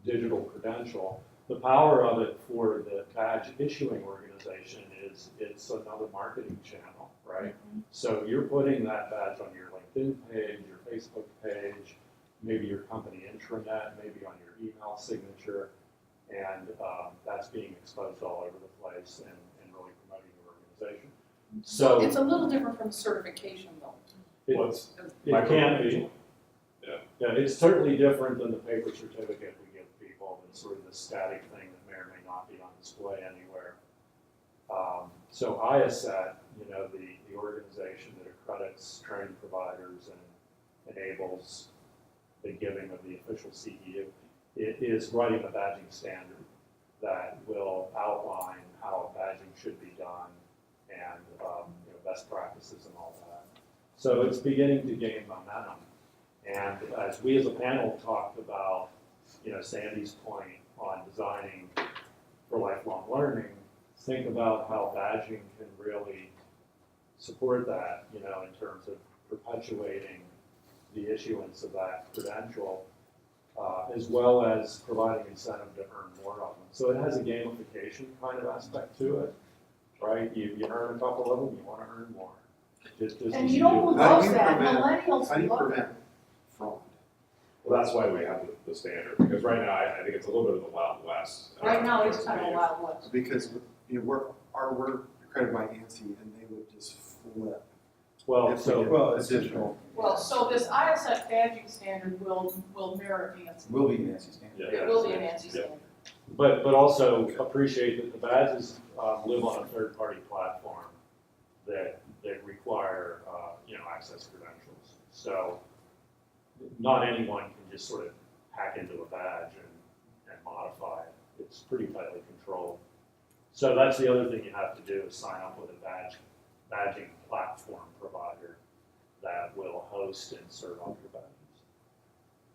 digital credential. The power of it for the badge issuing organization is it's another marketing channel, right? So you're putting that badge on your LinkedIn page, your Facebook page, maybe your company intranet, maybe on your email signature, and that's being exposed all over the place and really promoting your organization. So It's a little different from certification, though. it can be. Yeah, it's certainly different than the paper certificate we give people. It's sort of the static thing that may or may not be on display anywhere. So IACCESSE, the organization that accredits training providers and enables the giving of the official CEU, it is writing a badging standard that will outline how badging should be done and best practices and all that. So it's beginning to gain momentum. And as we as a panel talked about, Sandy's point on designing for lifelong learning, think about how badging can really support that, in terms of perpetuating the issuance of that credential, as well as providing incentive to earn more of them. So it has a gamification kind of aspect to it, right? You earn a couple of them, you want to earn more. Just And as you know who How do loves you that? prevent- Millennials How do you love prevent that. fraud? Well, that's why we have the standard, because right now, I think it's a little bit of the Wild West. Right now, it's kind of a Wild West. Because we're accredited by ANSI and they would just flip. Well, if we so did Well, it's additional. Well, so this ISF badging standard will mirror ANSI. Will be Nancy's standard. Yeah. It will be an ANSI Yeah. standard. But also appreciate that the badges live on a third-party platform that require access credentials. So not anyone can just sort of hack into a badge and modify it. It's pretty tightly controlled. So that's the other thing you have to do is sign up with a badging platform provider that will host and serve all your badges.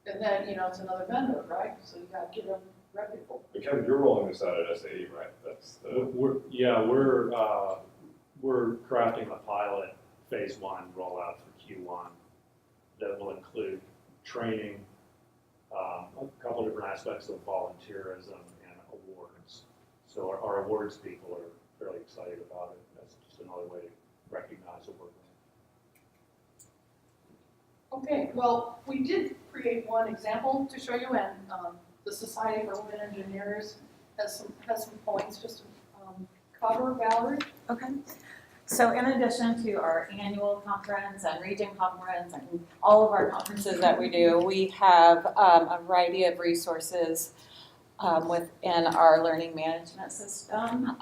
And then, it's another vendor, right? So you got to get them reputable. But Kevin, you're rolling this out at SAE, right? That's the. We're crafting a pilot phase 1 rollout for Q1 that will include training, a couple different aspects of volunteerism and awards. So our awards people are fairly excited about it. That's just another way to recognize what we're doing. Okay, well, we did create one example to show you, and the Society for Women Engineers has some points just to cover. Valerie? Okay. So in addition to our annual conference and region conference and all of our conferences that we do, we have a variety of resources within our learning management system.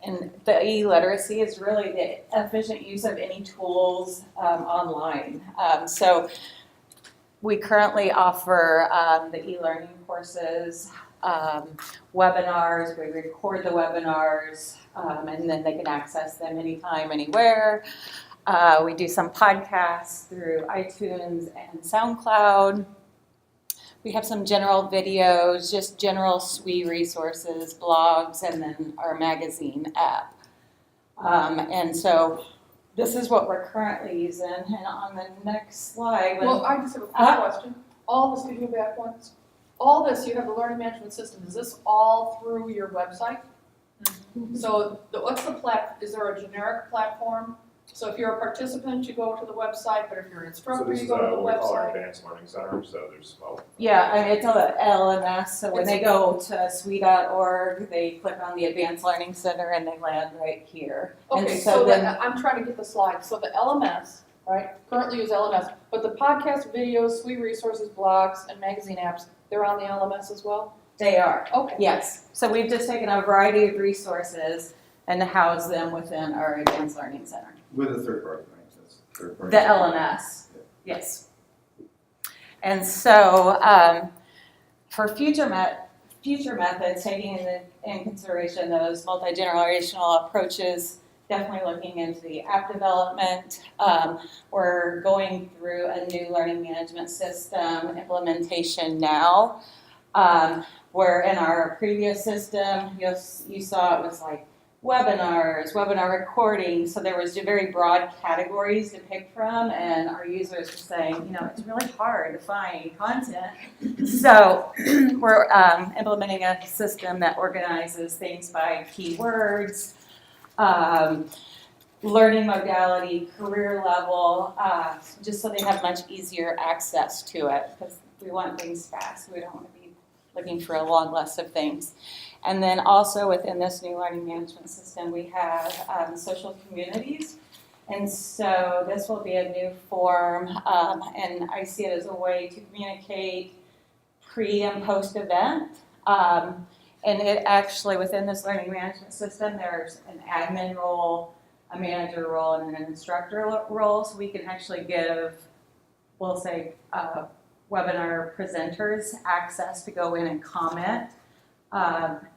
And the e-literacy is really the efficient use of any tools online. So we currently offer the e-learning courses, webinars. We record the webinars, and then they can access them anytime, anywhere. We do some podcasts through iTunes and SoundCloud. We have some general videos, just general SWE resources, blogs, and then our magazine app. And so this is what we're currently using. And on the next slide, Well, I just have a quick question. All this, could you go back once? All this, you have the learning management system, is this all through your website? So what's the is there a generic platform? So if you're a participant, you go to the website, but if you're an So instructor, this you is go to the what we call our website? Advanced Learning Center, so there's, well. yeah, I mean, it's a LMS. So when they go to SWE.org, they click on the Advanced Learning Center and they land right here. Okay, And so then I'm trying to get the slide. So the LMS, right, currently use LMS, but the podcast, videos, SWE resources, blogs, and magazine apps, they're on the LMS as well? they are. Okay. Yes, so we've just taken a variety of resources and housed them within our Advanced Learning Center. With a third party, right? That's third party. The LMS, yes. And so for future methods, taking in consideration those multi-generational approaches, definitely looking into the app development. We're going through a new learning management system implementation now. Where in our previous system, you saw it was like webinars, webinar recordings, so there was very broad categories to pick from, and our users were saying, it's really hard to find content. So we're implementing a system that organizes things by keywords, learning modality, career level, just so they have much easier access to it, because we want things fast. We don't want to be looking for a long list of things. And then also within this new learning management system, we have social communities. And so this will be a new form, and I see it as a way to communicate pre and post event. And it actually, within this learning management system, there's an admin role, a manager role, and an instructor role. So we can actually give, we'll say, webinar presenters access to go in and comment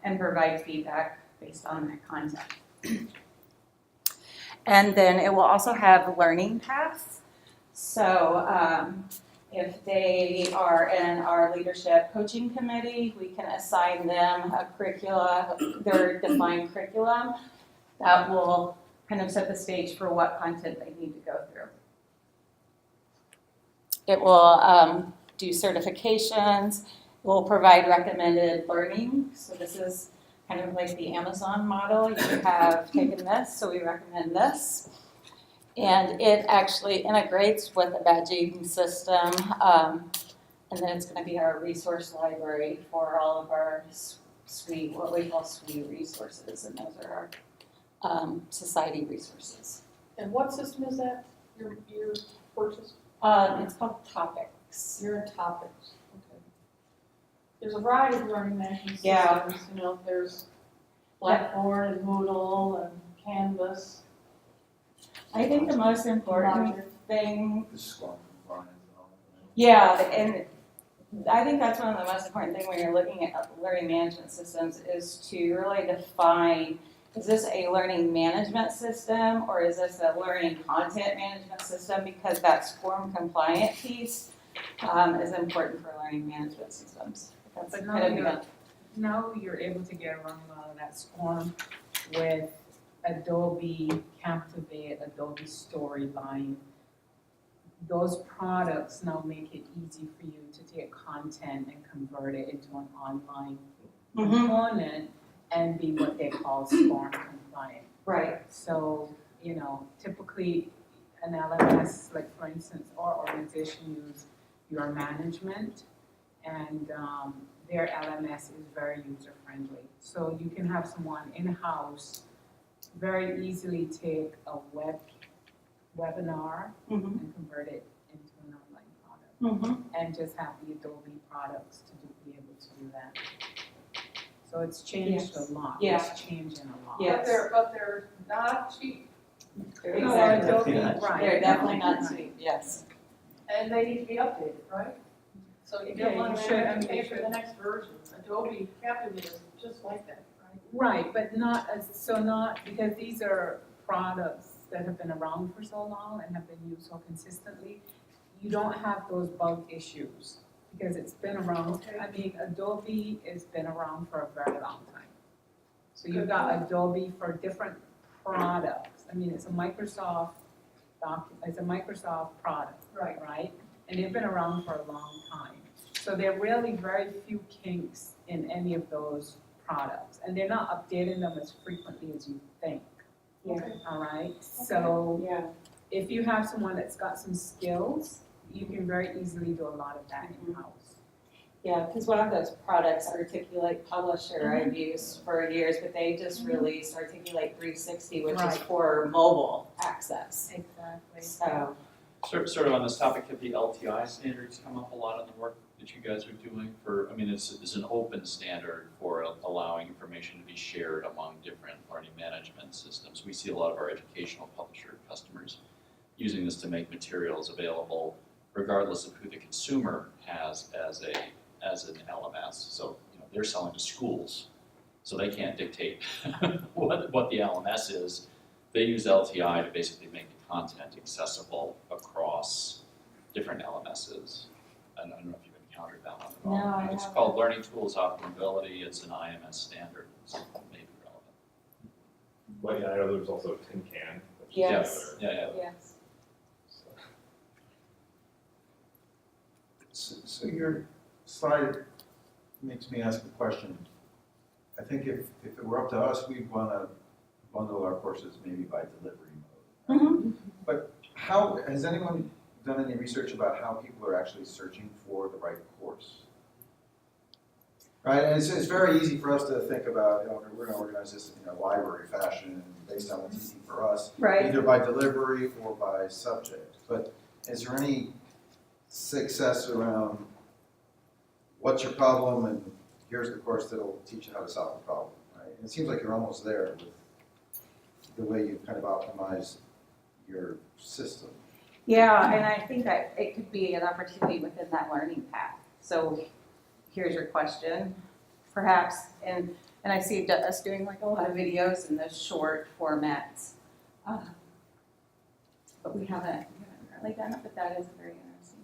and provide feedback based on that content. And then it will also have learning paths. So if they are in our leadership coaching committee, we can assign them a curricula, their defined curriculum that will kind of set the stage for what content they need to go through. It will do certifications, will provide recommended learning. So this is kind of like the Amazon model. You have taken this, so we recommend this. And it actually integrates with a badging system. And then it's going to be our resource library for all of our SWE, what we call SWE resources. And those are our society resources. And what system is that you purchased? It's called Topics. You're in Topics. Okay. There's a variety of learning management systems. Yeah. There's Blackboard and Moodle and Canvas. I think the most important thing, The SCORM compliance and all that. yeah, and I think that's one of the most important things when you're looking at learning management systems is to really define, is this a learning management system or is this a learning content management system? Because that SCORM compliant piece is important for learning management systems. That's But kind of now you're able to get around a lot of that SCORM with Adobe Captivate, Adobe Storyline. Those products now make it easy for you to take content and convert it into an online component and be what they call SCORM compliant. right. So, typically an LMS, like for instance, our organization use Your Management, and their LMS is very user friendly. So you can have someone in-house very easily take a webinar and convert it into an online product, and just have the Adobe products to be able to do that. So it's changed a lot. Yeah. It's changing a lot. Yes. But they're not cheap. Exactly. Right. They're definitely not sweet, yes. And they need to be updated, right? So you don't Yeah, want you to should, have to and pay you for should. the next version. Adobe Captivate is just like that, right? Right, but not because these are products that have been around for so long and have been used so consistently, you don't have those bug issues because it's been around. I mean, Adobe has been around for a very long time. So you've got Adobe for different products. I mean, it's a Microsoft product, right? And they've been around for a long time. So there are really very few kinks in any of those products. And they're not updating them as frequently as you think. Yeah. All right? So Yeah. if you have someone that's got some skills, you can very easily do a lot of that in-house. Yeah, because one of those products, Articulate Publisher, I've used for years, but they just released Articulate 360, which is Right. for mobile access. Exactly. So, Sort of on this topic, have the LTI standards come up a lot in the work that you guys are doing for, I mean, it's an open standard for allowing information to be shared among different learning management systems. We see a lot of our educational publisher customers using this to make materials available regardless of who the consumer has as an LMS. So, they're selling to schools, so they can't dictate what the LMS is. They use LTI to basically make the content accessible across different LMSs. I don't know if you've encountered that one at all. No, I It's haven't. called Learning Tools Optimability. It's an IMS standard, so it may be relevant. But yeah, I know there's also Tin Can. which is Yes. another- Yeah. yes. So your slide makes me ask a question. I think if it were up to us, we'd want to bundle our courses maybe by delivery mode. Mhm. But how, has anyone done any research about how people are actually searching for the right course? Right, and it's very easy for us to think about, we're going to organize this in a library fashion based on what's easy for us, Right. either by delivery or by subject. But is there any success around what's your problem and here's the course that'll teach you how to solve the problem, right? And it seems like you're almost there with the way you've kind of optimized your system. Yeah, and I think that it could be an opportunity within that learning path. So here's your question, perhaps, and I see us doing like a lot of videos in those short formats. But we haven't really done it, but that is a very interesting.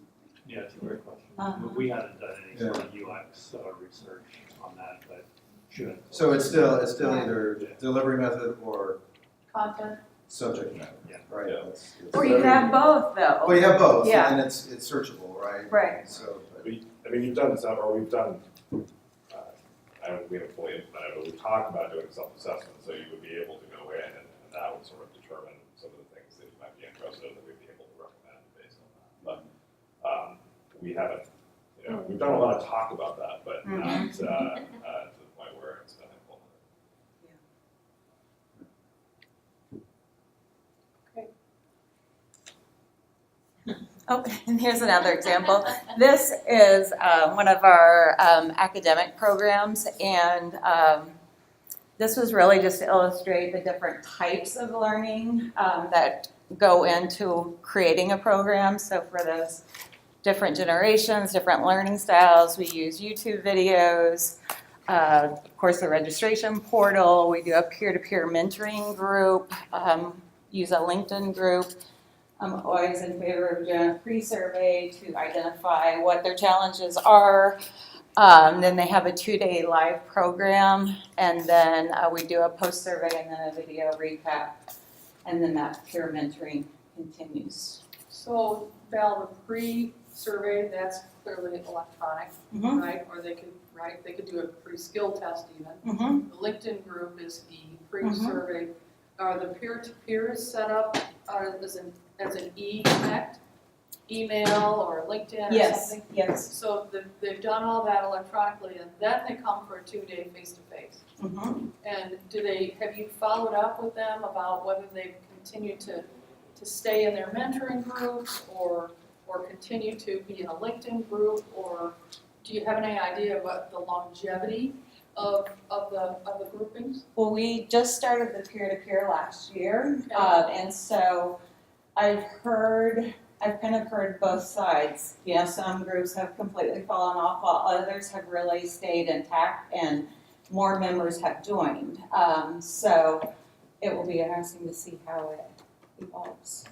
Yeah, it's a great question. Uh-huh. We haven't done any sort of UX research on that, but should. So it's still either delivery method or Content. subject matter, Yeah. right? Yeah. It's Or you very- have both, though. Well, you have both, Yeah. and then it's searchable, right? Right. So, but- I mean, you've done some, or we've done, we haven't fully implemented, but we've talked about doing self-assessment, so you would be able to go in and that would sort of determine some of the things that you might be interested in that we'd be able to recommend based on that. But we haven't, we've done a lot of talk about that, but not to the point where it's been implemented. Oh, and here's another example. This is one of our academic programs, and this was really just to illustrate the different types of learning that go into creating a program. So for those different generations, different learning styles, we use YouTube videos, of course the registration portal, we do a peer-to-peer mentoring group, use a LinkedIn group. I'm always in favor of doing a pre-survey to identify what their challenges are. Then they have a 2-day live program, and then we do a post-survey and then a video recap, and then that peer mentoring continues. So Val, the pre-survey, that's clearly electronic, Mm-hmm. right? Or they could do a pre-skill test even. Mm-hmm. The LinkedIn group is the pre-survey. Are the peer-to-peers set up as an e-connect, email or LinkedIn or Yes, something? yes. So they've done all that electronically, and then they come for a 2-day face-to-face. Mm-hmm. And have you followed up with them about whether they've continued to stay in their mentoring groups or continue to be in a LinkedIn group, or do you have any idea what the longevity of the groupings? Well, we just started the peer-to-peer last year, Okay. and so I've kind of heard both sides. Some groups have completely fallen off, while others have really stayed intact, and more members have joined. So it will be interesting to see how evolves.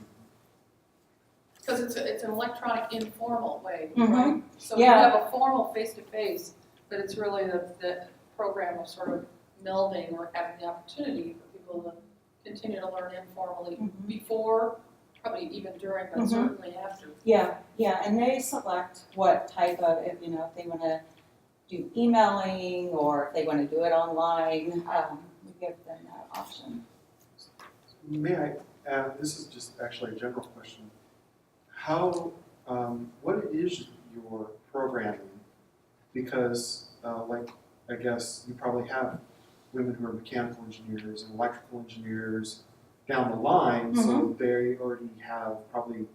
Because it's an electronic informal way, Mhm. right? So you Yeah. have a formal face-to-face, but it's really the program of sort of melding or having the opportunity for people to continue to learn informally Mhm. before, probably even during, but Mhm. certainly after. Yeah, and they select what type of, if they wanna do emailing, or if they wanna do it online, we give them that option. May I add, this is just actually a general question. How, what is your programming? Because, like, I guess you probably have women who are mechanical engineers and electrical engineers down the line, so they already have probably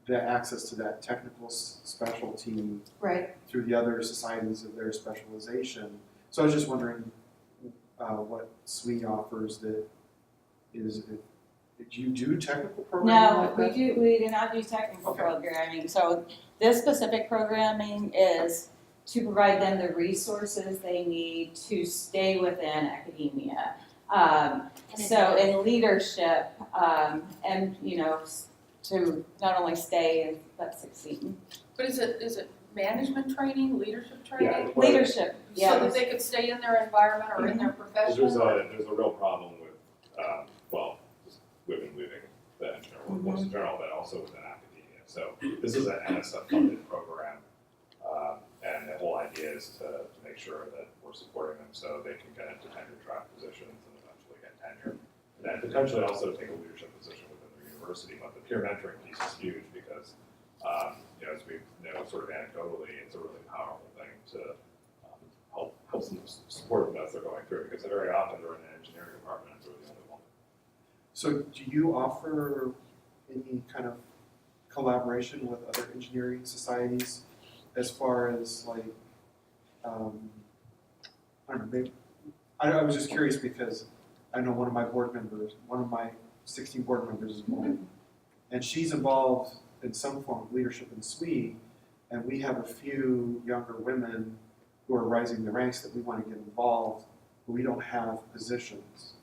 the access to that technical specialty Right. through the other societies of their specialization. So I was just wondering what SWE offers that is, did you do technical programming No, like that? we do not do technical Okay. programming, so this specific programming is to provide them the resources they need to stay within academia. So in leadership, and, to not only stay, but succeed. But is it management training, leadership training? Yeah, Leadership, So yeah. that they could stay in their environment or in their profession? There's a real problem with, just women leaving the engineering workforce in general, but also within academia. So this is an NSF-funded program, and the whole idea is to make sure that we're supporting them so they can get into tenure track positions and eventually get tenure. And then potentially also take a leadership position within their university. But the peer mentoring piece is huge because, as we know sort of anecdotally, it's a really powerful thing to help them support them as they're going through, because very often they're in an engineering department and they're the only one. So do you offer any kind of collaboration with other engineering societies as far as like, I don't know, I was just curious because I know one of my 16 board members is a woman, and she's involved in some form of leadership in SWE, and we have a few younger women who are rising the ranks that we want to get involved, but we don't have positions.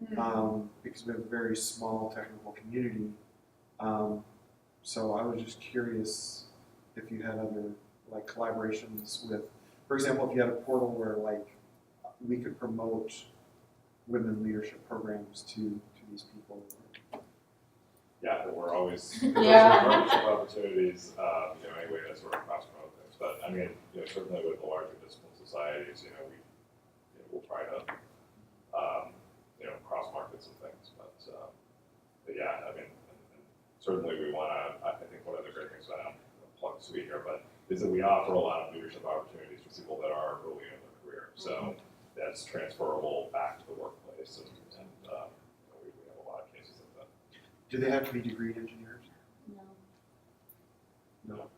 Because we have a very small technical community. So I was just curious if you had other like collaborations with, for example, if you had a portal where like we could promote women leadership programs to these people. Yeah, but we're always Yeah. partnership opportunities, any way to sort of cross promote things. But I mean, certainly with the larger discipline societies, we'll try to, cross market some things. But yeah, I mean, and certainly we want to. I think one of the great things, I don't plug SWE here, but is that we offer a lot of leadership opportunities for people that are early in their career. So that's transferable back to the workplace, and we have a lot of cases of that. Do they have to be degreed engineers? No. No.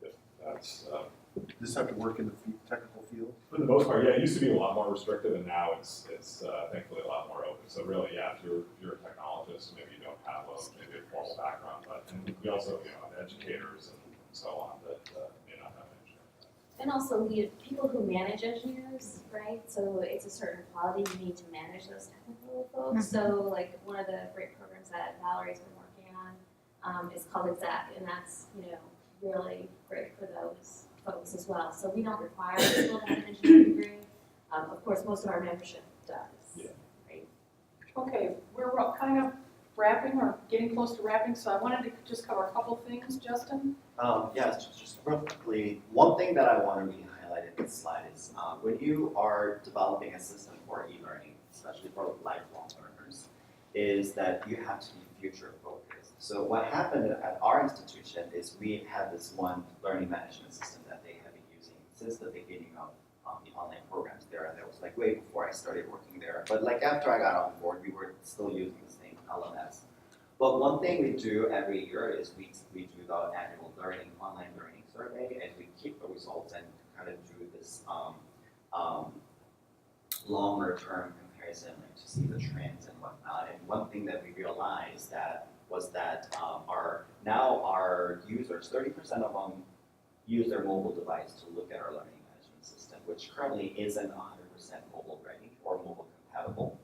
Yeah, that's. Just have to work in the technical field? For the most part, yeah, it used to be a lot more restrictive, and now it's thankfully a lot more open. So really, yeah, if you're a technologist, maybe you don't have maybe a formal background, but and we also have educators and so on that may not have engineering. And also people who manage engineers, right? So it's a certain quality you need to manage those technical folks. So like one of the great programs that Valerie's been working on is called ACCESSESS, and that's really great for those folks as well. So we don't require people to have an engineering degree. Of course, most of our membership does. Yeah. Right? Okay, we're kind of wrapping or getting close to wrapping, so I wanted to just cover a couple things. Justin? Yes, just real quickly, one thing that I want to really highlight in this slide is when you are developing a system for e-learning, especially for lifelong learners, is that you have to be future focused. So what happened at our institution is we had this one learning management system that they have been using since the beginning of the online programs there, and that was like way before I started working there. But like after I got on board, we were still using the same LMS. But one thing we do every year is we do the annual online learning survey, and we keep the results and kind of do this longer term comparison, like to see the trends and whatnot. And one thing that we realized was that our users, 30% of them use their mobile device to look at our learning management system, which currently isn't 100% mobile ready or mobile compatible.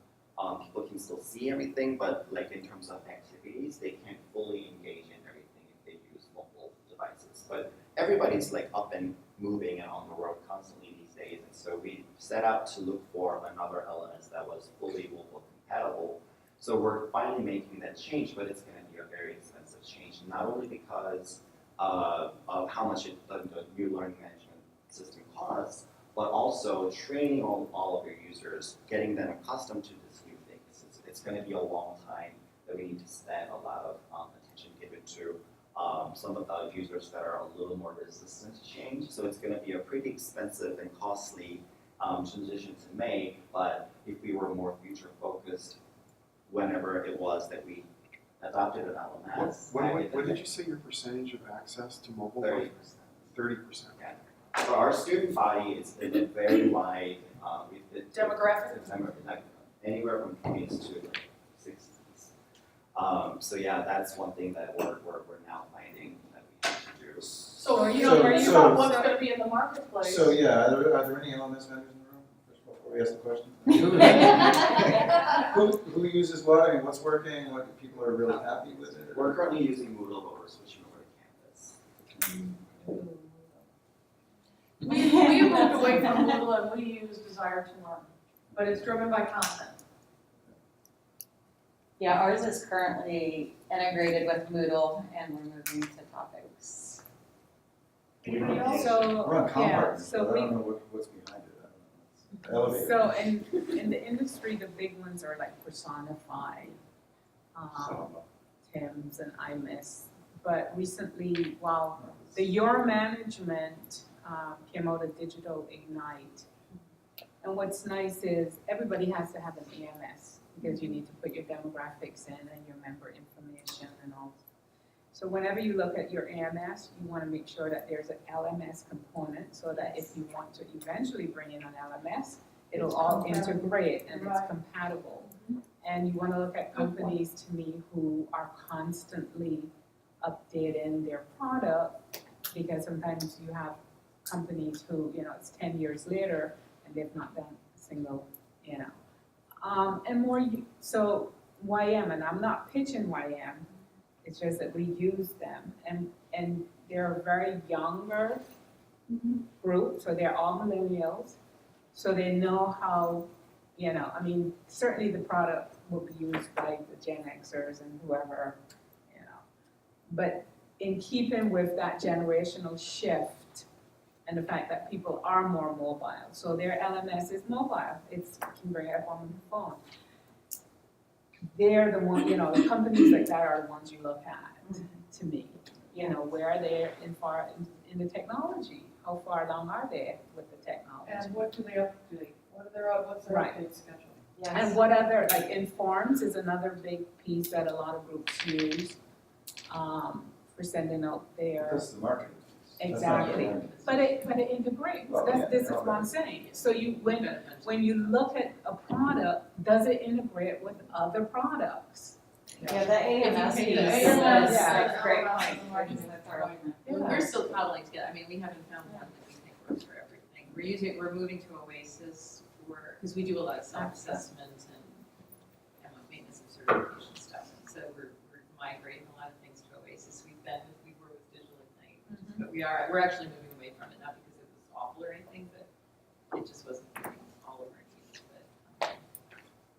people can still see everything, but like in terms of activities, they can't fully engage in everything if they use mobile devices. But everybody's like up and moving and on the road constantly these days, and so we set out to look for another LMS that was fully mobile compatible. So we're finally making that change, but it's going to be a very expensive change, not only because of how much the new learning management system costs, but also training all of your users, getting them accustomed to this new thing. It's going to be a long time that we need to spend a lot of attention given to some of the users that are a little more resistant to change. So it's going to be a pretty expensive and costly transition to make, but if we were more future focused, whenever it was that we adopted an LMS. What did you say your percentage of access to mobile? 30%. 30%. Yeah. So our student body is in a very wide Demographic? like anywhere from 20s to 60s. So yeah, that's one thing that we're now finding that we have to do. So, you know, are you about what's gonna be in the marketplace? So, yeah, are there any LMS vendors in the room, before we ask the question? Who uses what, I mean, what's working, what people are really happy with it? We're currently using Moodle, but we're switching over to Canvas. We moved away from Moodle and we use Desire to Learn, but it's driven by content. Yeah, ours is currently integrated with Moodle and we're moving to topics. Anybody else? So, We're on yeah, compartments, so but I we, don't know what's behind it. I don't know. Elevator. so in the industry, the big ones are like Personify, Tim's and IMIS. But recently, while the Your Management came out of Digital Ignite. And what's nice is everybody has to have an EMS because you need to put your demographics in and your member information and all. So whenever you look at your AMS, you want to make sure that there's an LMS component so that if you want to eventually bring in an LMS, it'll all integrate and it's compatible. And you want to look at companies, to me, who are constantly updating their product, because sometimes you have companies who, you know, it's 10 years later and they've not done a single, you know. And more, so YM, and I'm not pitching YM, it's just that we use them, and they're a very younger group, so they're all millennials, so they know how, you know, I mean, certainly the product will be used by the Gen Xers and whoever, you know. But in keeping with that generational shift and the fact that people are more mobile, so their LMS is mobile, you can bring it up on the phone. They're the one, you know, the companies like that are the ones you look at, to me. You know, where are they in the technology? How far along are they with the technology? And what do they update? What's their Right. update schedule? Yes. And what other, like Informs is another big piece that a lot of groups use for sending out their. That's the marketing. Exactly. But it integrates, Well, yeah, this is what I'm saying. So when you look at a product, does it integrate with other products? Yeah, the AMS If piece you is, take the AMS, yeah, great AMS, point. That's our- We're still cobbling together, I mean, we haven't found one that we think works for everything. We're moving to Oasis, because we do a lot of self-assessment and maintenance and certification stuff. And so we're migrating a lot of things to Oasis. We were with Digital Ignite, but we're actually moving away from it, not because it was awful or anything, but it just wasn't meeting all of our needs. But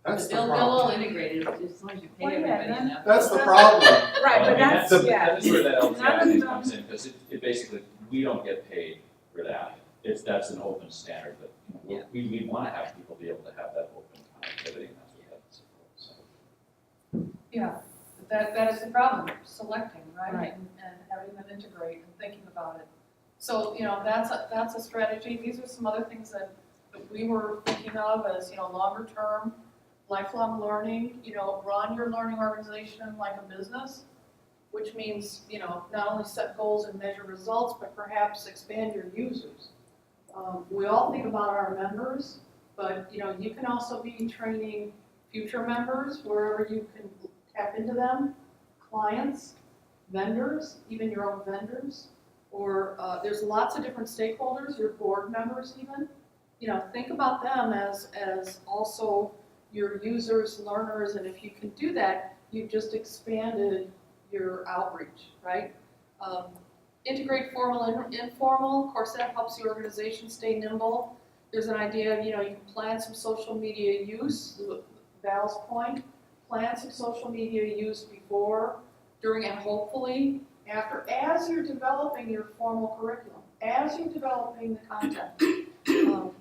That's the they'll all problem. integrate it, as long as you Well, pay yeah, everybody then- enough. That's the problem. Right, Well, I but mean, that's, yeah. That's where that None LTI of thing them- comes in, because it basically, we don't get paid for that. That's an open standard, but you know, we want to have people be able to have that open connectivity, and that's what that's for, so. Yeah, that is the problem, selecting, right? Right. And having them integrate and thinking about it. So, you know, that's a strategy. These are some other things that we were thinking of as, you know, longer term, lifelong learning, you know, run your learning organization like a business, which means, you know, not only set goals and measure results, but perhaps expand your users. We all think about our members, but, you know, you can also be training future members wherever you can tap into them, clients, vendors, even your own vendors, or there's lots of different stakeholders, your board members even. You know, think about them as also your users, learners, and if you can do that, you've just expanded your outreach, right? Integrate formal and informal, of course that helps the organization stay nimble. There's an idea of, you can plan some social media use, Val's point, plan some social media use before, during, and hopefully after, as you're developing your formal curriculum, as you're developing the content.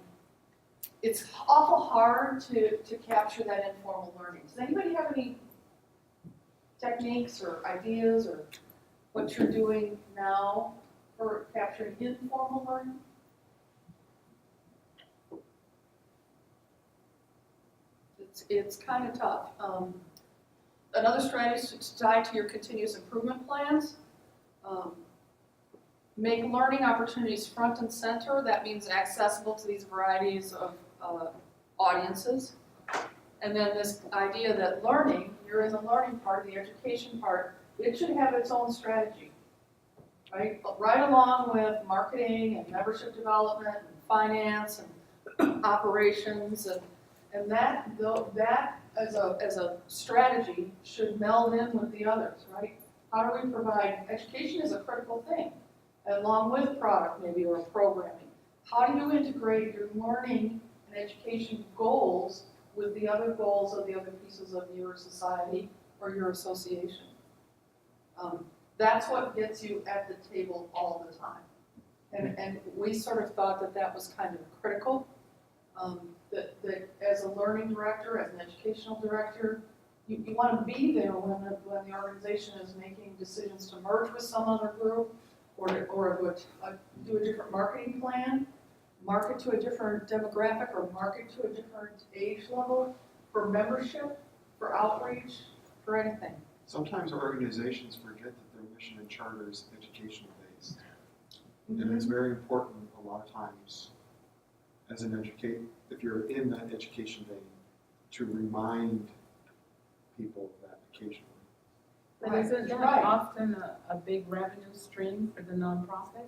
It's awful hard to capture that informal learning. Does anybody have any techniques or ideas or what you're doing now for capturing informal learning? It's kind of tough. Another strategy is to tie to your continuous improvement plans. Make learning opportunities front and center. That means accessible to these varieties of audiences. And then this idea that learning, you're in the learning part, the education part, it should have its own strategy, right? Right along with marketing and membership development and finance and operations and that as a strategy should meld in with the others, right? How do we provide, education is a critical thing, along with product maybe or programming. How do you integrate your learning and education goals with the other goals of the other pieces of your society or your association? That's what gets you at the table all the time. And we sort of thought that was kind of critical. That as a learning director, as an educational director, you want to be there when the organization is making decisions to merge with some other group or do a different marketing plan, market to a different demographic or market to a different age level, for membership, for outreach, for anything. Sometimes organizations forget that their mission and charter is educational based. And it's very important a lot of times as an if you're in that education vein, to remind people of that occasionally. But Right. isn't that Right. often a big revenue stream for the nonprofit?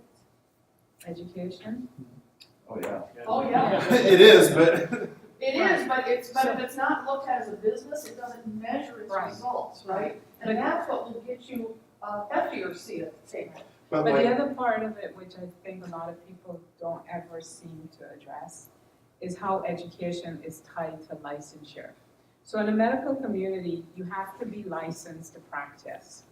Education? Oh, yeah. Oh, yeah. It is, but It is, but if it's not looked at as a business, it doesn't measure its Right. results, right? And that's what will get you a heftier seat at the table. but But like, the other part of it, which I think a lot of people don't ever seem to address, is how education is tied to licensure. So in the medical community, you have to be licensed to practice.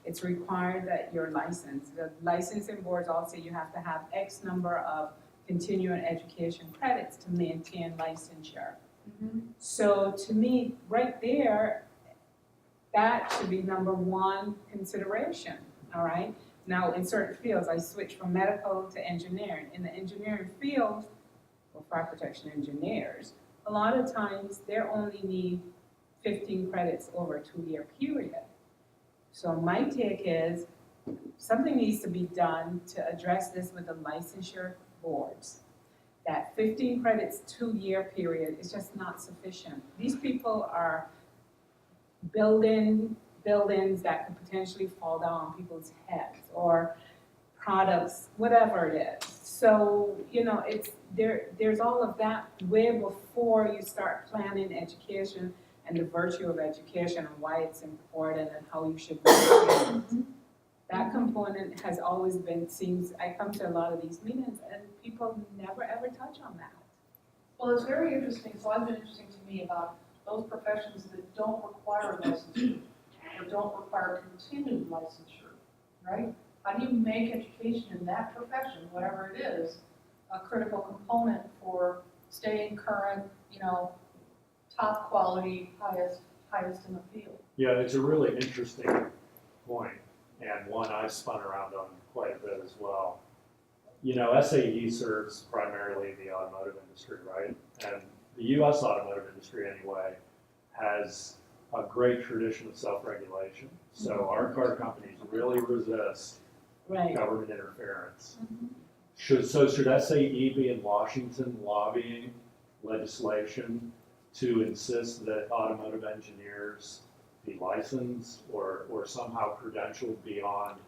It's required that you're licensed. The licensing boards also, you have to have X number of continuing education credits to maintain licensure. So to me, right there, that should be number one consideration, all right? Now, in certain fields, I switched from medical to engineering. In the engineering field, or fire protection engineers, a lot of times they only need 15 credits over a 2-year period. So my take is something needs to be done to address this with the licensure boards. That 15 credits 2-year period is just not sufficient. These people are building buildings that could potentially fall down on people's heads, or products, whatever it is. So, it's there's all of that way before you start planning education and the virtue of education and why it's important and how you should manage it. That component has always been, I come to a lot of these meetings and people never ever touch on that. Well, it's very interesting, so it's been interesting to me about those professions that don't require licensure or don't require continued licensure, right? How do you make education in that profession, whatever it is, a critical component for staying current, top quality, highest in the field? Yeah, it's a really interesting point, and one I've spun around on quite a bit as well. SAE serves primarily the automotive industry, right? And the U.S. automotive industry, anyway, has a great tradition of self-regulation. So our car companies really resist Right. government interference. Should SAE be in Washington lobbying legislation to insist that automotive engineers be licensed or somehow credentialed beyond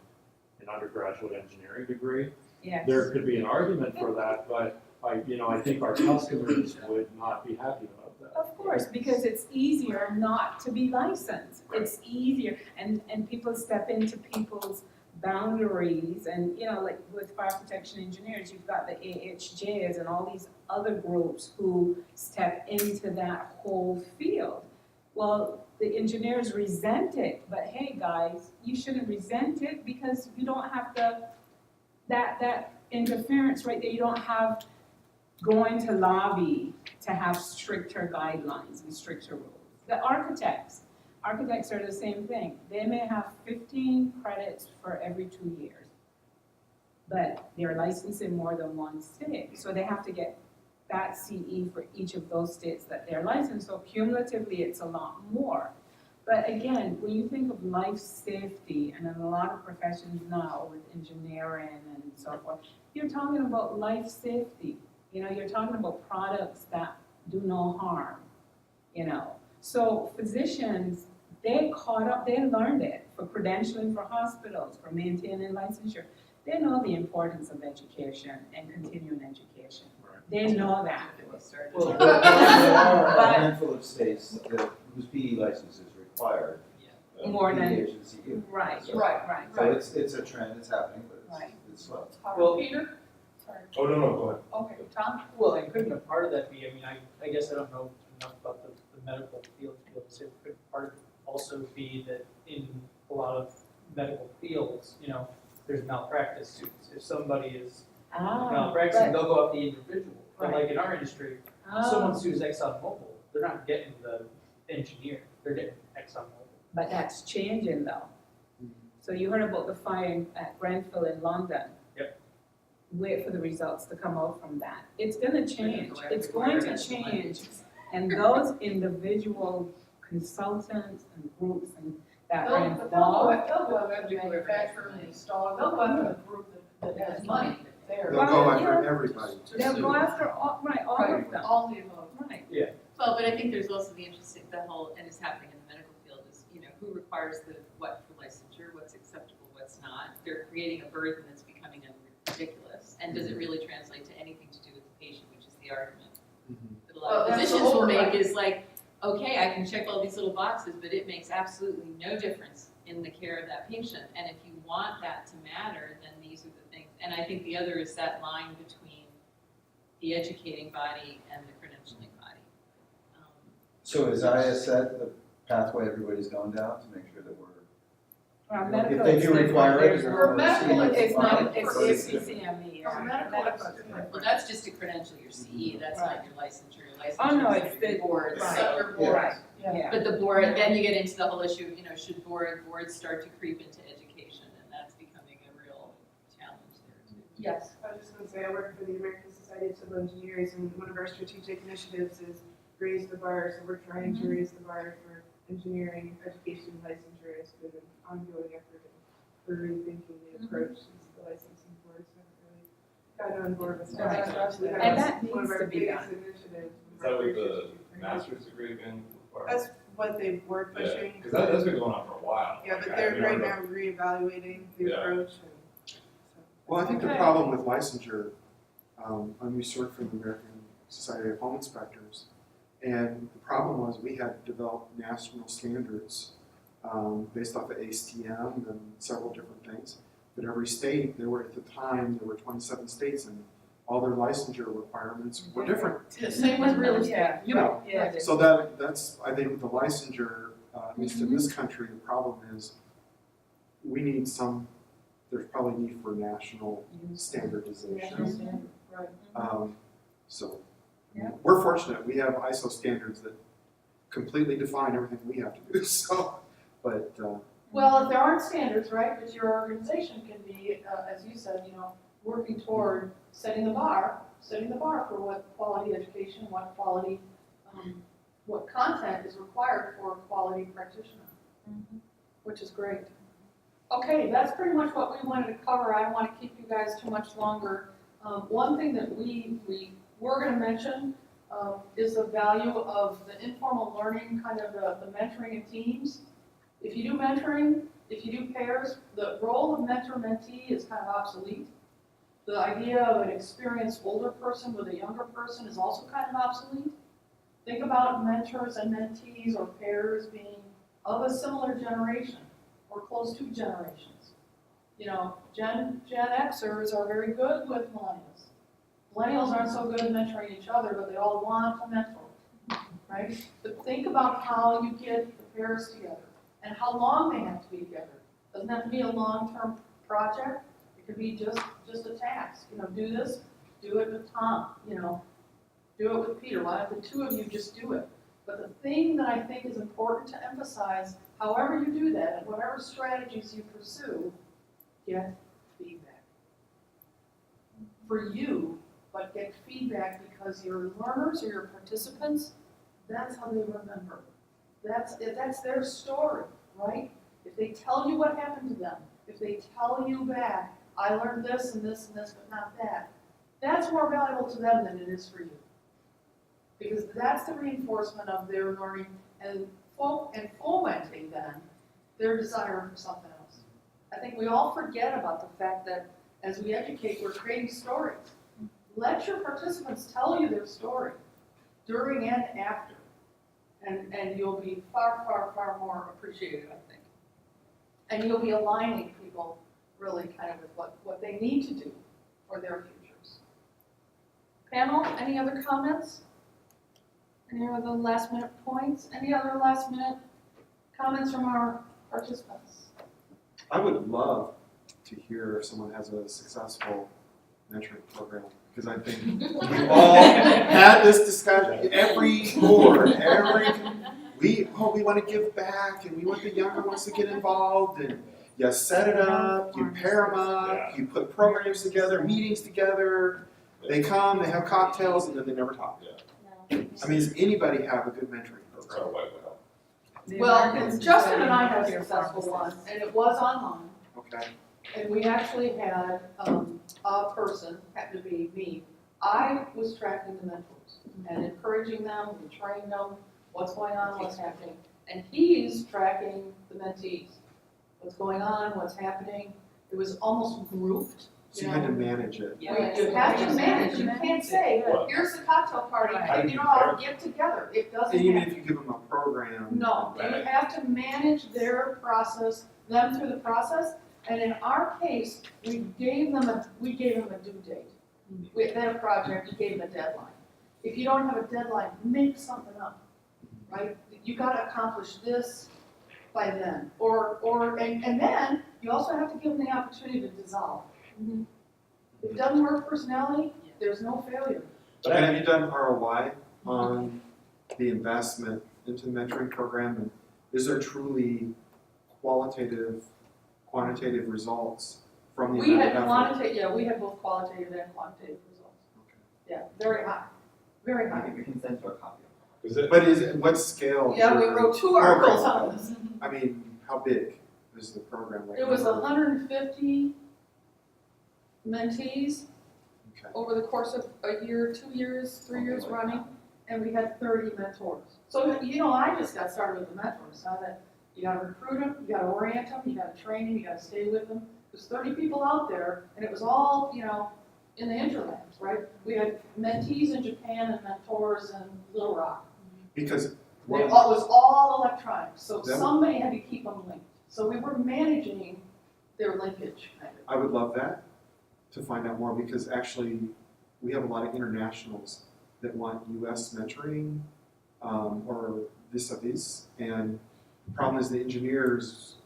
an undergraduate engineering degree? Yes. There could be an argument for that, but I think our customers would not be happy about that. Of course, because it's easier not to be licensed. It's easier, and people step into people's boundaries, and, you know, like with fire protection engineers, you've got the AHJs and all these other groups who step into that whole field. Well, the engineers resent it, but hey, guys, you shouldn't resent it because you don't have that interference right there. You don't have going to lobby to have stricter guidelines and stricter rules. The architects are the same thing. They may have 15 credits for every 2 years, but they're licensed in more than one state, so they have to get that CE for each of those states that they're licensed, so cumulatively it's a lot more. But again, when you think of life safety, and in a lot of professions now with engineering and so forth, you're talking about life safety. You know, you're talking about products that do no harm, you know. So physicians, they caught up, they learned it for credentialing for hospitals, for maintaining licensure. They know the importance of education and continuing education. They know that. Well, there are a handful of states that whose PE license is required. More than- PE agency. Right, So- right. So it's a trend, it's happening, but Right. it's slow. Well- Peter? Sorry. Oh, no, no, go ahead. Okay, Tom? Well, and couldn't a part of that be, I mean, I guess I don't know enough about the medical field to be able to say, could part of it also be that in a lot of medical fields, you know, there's malpractice suits. If somebody is malpracticing, they'll go after the individual. But like in our industry, someone sues ExxonMobil, they're not getting the engineer, they're getting ExxonMobil. But that's changing though. So you heard about the fire at Grenfell in London. Yep. Wait for the results to come out from that. It's gonna change. It's going to change. And those individual consultants and groups and that are But they'll go involved. after the manufacturer and the installer, they'll go after the group that has money there. They'll go Well, after yeah. everybody. They'll go after all, right, all of them. All the above. Right. Well, but I think there's also the interesting, the whole, and it's happening in the medical field, is, you know, who requires the what for licensure, what's acceptable, what's not. They're creating a burden that's becoming ridiculous, and does it really translate to anything to do with the patient, which is the argument that a lot Well, of that's the physicians will override. make, is like, okay, I can check all these little boxes, but it makes absolutely no difference in the care of that patient. And if you want that to matter, then these are the things. And I think the other is that line between the educating body and the credentialing body. So is IS set the pathway everybody's going down to make sure that we're, Well, if medical they is do different. require it, There's- is there For a medical, CE It's not, requirement? it's Or is it ACCME, For medical, it's Well, that's just to credential your CE, that's not your licensure. Your licensure Oh, no, is it's your the- board. It's right. under board, Right. yeah. Yeah. But the board, then you get into the whole issue, you know, should boards start to creep into education, and that's becoming a real challenge there too. Yes. I was just going to say, I work for the American Society of Civil Engineers, and one of our strategic initiatives is raise the bar. So we're trying to raise the bar for engineering, education, licensure. It's been an ongoing effort for rethinking the approach to the licensing boards. So I've really gotten on board with that. Right. Absolutely. And That's that one of needs our to be biggest done. initiatives. Is that with the master's degree being required? That's what they were pushing. Because that's been going on for a while. Yeah, but Like, they're I right remember- now reevaluating the Yeah. approach. And so. Well, I think the Okay. problem with licensure, I used to work for the American Society of Home Inspectors, and the problem was we had to develop national standards based off of ACTM and several different things. But every state, there were 27 states, and all their licensure requirements were different. The same with real estate. You know, Yeah. so that's, I think with the licensure, at least in this country, the problem is we need there's probably need for national standardization. Right. So, Yeah. we're fortunate, we have ISO standards that completely define everything we have to do, so, but, Well, if there aren't standards, right, but your organization can be, as you said, you know, working toward setting the bar for what quality education, what quality, what content is required for a quality practitioner, which is great. Okay, that's pretty much what we wanted to cover. I don't want to keep you guys too much longer. One thing that we were going to mention is the value of the informal learning, kind of the mentoring in teams. If you do mentoring, if you do pairs, the role of mentor-mentee is kind of obsolete. The idea of an experienced older person with a younger person is also kind of obsolete. Think about mentors and mentees or pairs being of a similar generation or close to generations. You know, Gen Xers are very good with millennials. Millennials aren't so good at mentoring each other, but they all want a mentor, right? But think about how you get the pairs together and how long they have to be together. Doesn't have to be a long-term project. It could be just a task. You know, do this, do it with Tom, you know, do it with Peter. Why don't the two of you just do it? But the thing that I think is important to emphasize, however you do that, and whatever strategies you pursue, get feedback. For you, but get feedback because your learners or your participants, that's how they remember. That's their story, right? If they tell you what happened to them, if they tell you back, I learned this and this and this, but not that, that's more valuable to them than it is for you. Because that's the reinforcement of their learning and fomenting then their desire for something else. I think we all forget about the fact that as we educate, we're creating stories. Let your participants tell you their story during and after. And you'll be far, far, far more appreciated, I think. And you'll be aligning people really kind of with what they need to do for their futures. Panel, any other comments? Any other last minute points? Any other last minute comments from our participants? I would love to hear if someone has a successful mentoring program, because I think we all had this discussion. Every board, we want to give back, and we want the younger ones to get involved, and you set it up, you pair them up, you put programs together, meetings together. They come, they have cocktails, and then they never talk. I mean, does anybody have a good mentoring program? Well, Justin and I had a successful one, and it was online. Okay. And we actually had a person, happened to be me. I was tracking the mentors and encouraging them, we trained them, what's going on, what's happening. And he's tracking the mentees. What's going on, what's happening. It was almost grouped. So you had to manage it. You have to manage. You can't say, here's the cocktail party, you know, I'll get together. It doesn't And even happen. if you give them a program. No, you have to manage their process, them through the process. And in our case, we gave them a due date. With their project, we gave them a deadline. If you don't have a deadline, make something up, right? You got to accomplish this by then, and then you also have to give them the opportunity to dissolve. If it doesn't work personality, there's no failure. But have you done ROI on the investment into the mentoring program? And is there truly quantitative results from the We amount had of effort? we had both qualitative and quantitative results. Yeah, very high, very high. We can send you a copy. But what scale? is Yeah, we your wrote 2 articles program? on this. I mean, how big is the program right now? It was 150 mentees Okay. over the course of a year, 2 years, 3 years running, and we had 30 mentors. So, you know, I just got started with the mentors, so that you gotta recruit them, you gotta orient them, you gotta train them, you gotta stay with them. There's 30 people out there, and it was all, you know, in the interlands, right? We had mentees in Japan and mentors in Little Rock. Because It was all electronic, so somebody had to keep them linked. So we were managing their linkage, kind of. I would love that, to find out more, because actually we have a lot of internationals that want US mentoring or vis-a-vis, and the problem is the engineers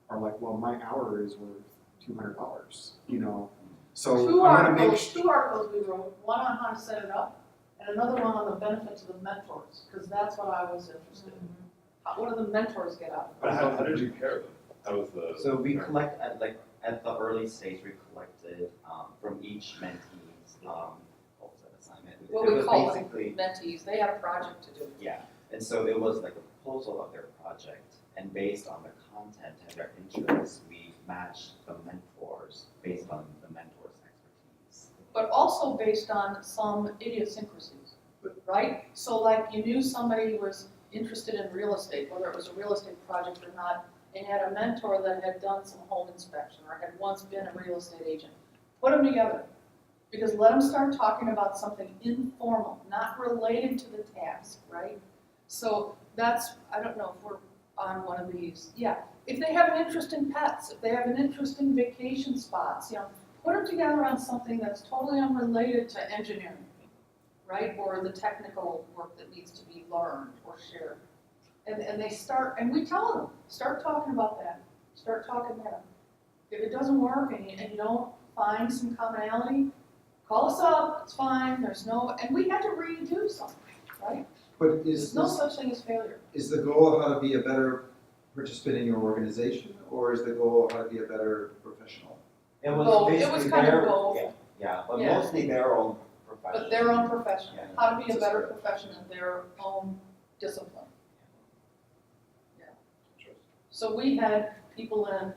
are like, well, my hour is worth $200, you know. So Two I want to make articles we wrote, one on how to set it up, and another one on the benefit to the mentors, because that's what I was interested in. What do the mentors get out of it? But how did you pair them? How was the? So we collect at the early stage, we collected from each mentee's what was that assignment? What It we was call basically mentees, they had a project to do. yeah, and so it was like a proposal of their project, and based on the content and their interests, we matched the mentors based on the mentor's expertise. But also based on some idiosyncrasies, right? So like you knew somebody was interested in real estate, whether it was a real estate project or not, and had a mentor that had done some home inspection or had once been a real estate agent. Put them together. Because let them start talking about something informal, not related to the task, right? So that's, I don't know if we're on one of these, yeah. If they have an interest in pets, if they have an interest in vacation spots, put them together on something that's totally unrelated to engineering, right? Or the technical work that needs to be learned or shared. And they start, and we tell them, start talking about that, start talking that. If it doesn't work and you don't find some commonality, call us up, it's fine, there's no, and we had to redo something, right? But There's no such thing as failure. is the goal how to be a better participant in your organization, or is the goal how to be a better professional? It was Both. It basically was kind of their, both. yeah, but Yeah. mostly their own profession. But their own profession, Yeah. how to be a better profession in their own discipline. Yeah. So we had people in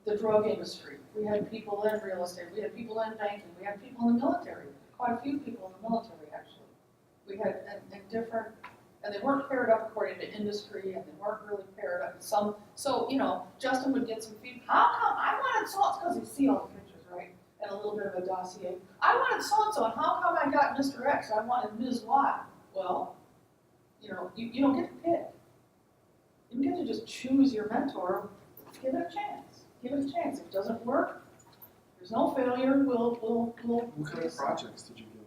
the drug industry, we had people in real estate, we had people in banking, we had people in the military, quite a few people in the military actually. We had, and different, and they weren't paired up according to industry, and they weren't really paired up. So, Justin would get some feedback, how come, I wanted so-and-so, because you see all the pictures, right? And a little bit of a dossier. I wanted so-and-so, and how come I got Mr. X, I wanted Ms. Y? Well, you don't get to pick. You don't get to just choose your mentor, give it a chance. Give it a chance. If it doesn't work, there's no failure, we'll What kind of projects did you give them?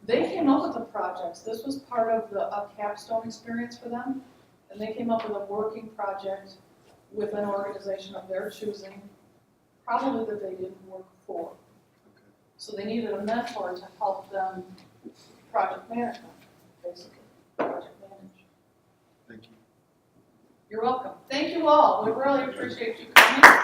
They came up with the projects. This was part of a capstone experience for them. And they came up with a working project with an organization of their choosing, probably that they didn't work for. Okay. So they needed a mentor to help them project management, basically, project manage. Thank you. You're welcome. Thank you all. We really appreciate you coming.